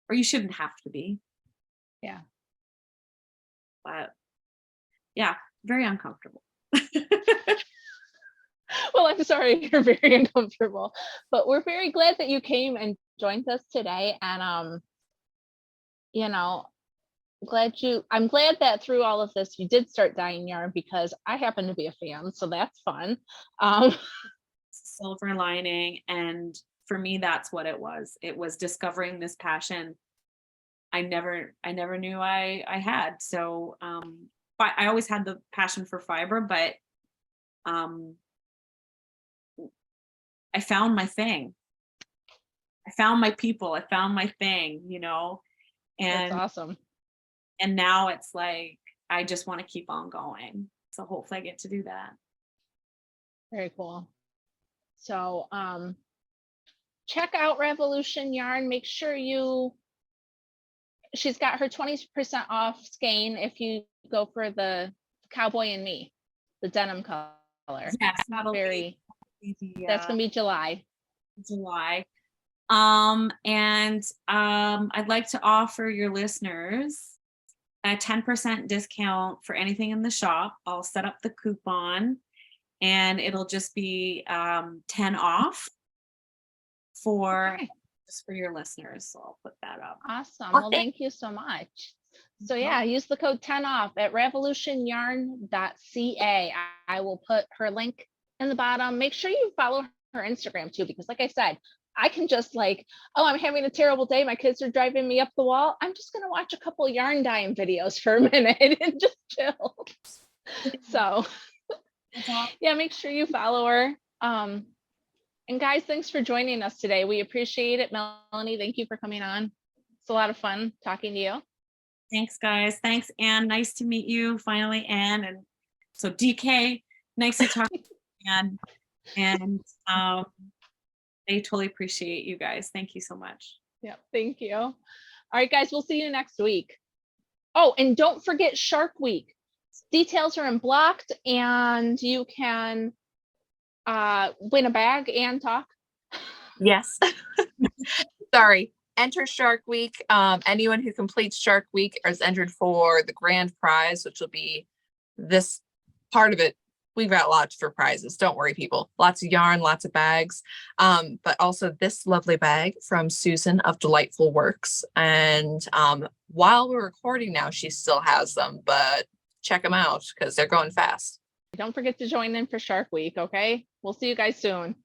Or you shouldn't have to be. Yeah. But yeah, very uncomfortable. Well, I'm sorry you're very uncomfortable, but we're very glad that you came and joined us today. And I'm glad that through all of this you did start dyeing yarn, because I happen to be a fan, so that's fun. Silver lining, and for me that's what it was. It was discovering this passion I never knew I had. So I always had the passion for fiber, but I found my thing. I found my people. I found my thing, That's and awesome. and now it's like I just want to keep on going. So hopefully I get to do that. Very cool. So check out Ravelution Yarn. Make sure she's got her 20% off skein if you go for the Cowboy and Me, the denim color. Yes, that'll Very be that's gonna be July. And I'd like to offer your listeners a 10% discount for anything in the shop. I'll set up the coupon, and it'll just be 10 off for just for your listeners. So I'll put that up. Awesome. Well, thank you so much. So yeah, use the code 10 off at ravelutionyarn.ca. I will put her link in the bottom. Make sure you follow her Instagram too, because like I said, I can just like, oh, I'm having a terrible day, my kids are driving me up the wall, I'm just going to watch a couple yarn dyeing videos for a minute and just chill. So yeah, make sure you follow her. And guys, thanks for joining us today. We appreciate it. Melanie, thank you for coming on. It's a lot of fun talking to you. Thanks, guys. Thanks, Anne. Nice to meet you finally, Anne. And so DK, nice to talk to you, Anne. And I totally appreciate you guys. Thank you so much. Yeah, thank you. All right, guys, we'll see you next week. Oh, and don't forget Shark Week. Details are in Blocked, and you can win a bag and talk. Yes. Sorry. Enter Shark Week. Anyone who completes Shark Week is entered for the grand prize, which will be this part of it. We've got lots for prizes. Don't worry, people. Lots of yarn, lots of bags. But also this lovely bag from Susan of Delightful Works. And while we're recording now, she still has them, but check them out because they're going fast. Don't forget to join in for Shark Week, okay? We'll see you guys soon.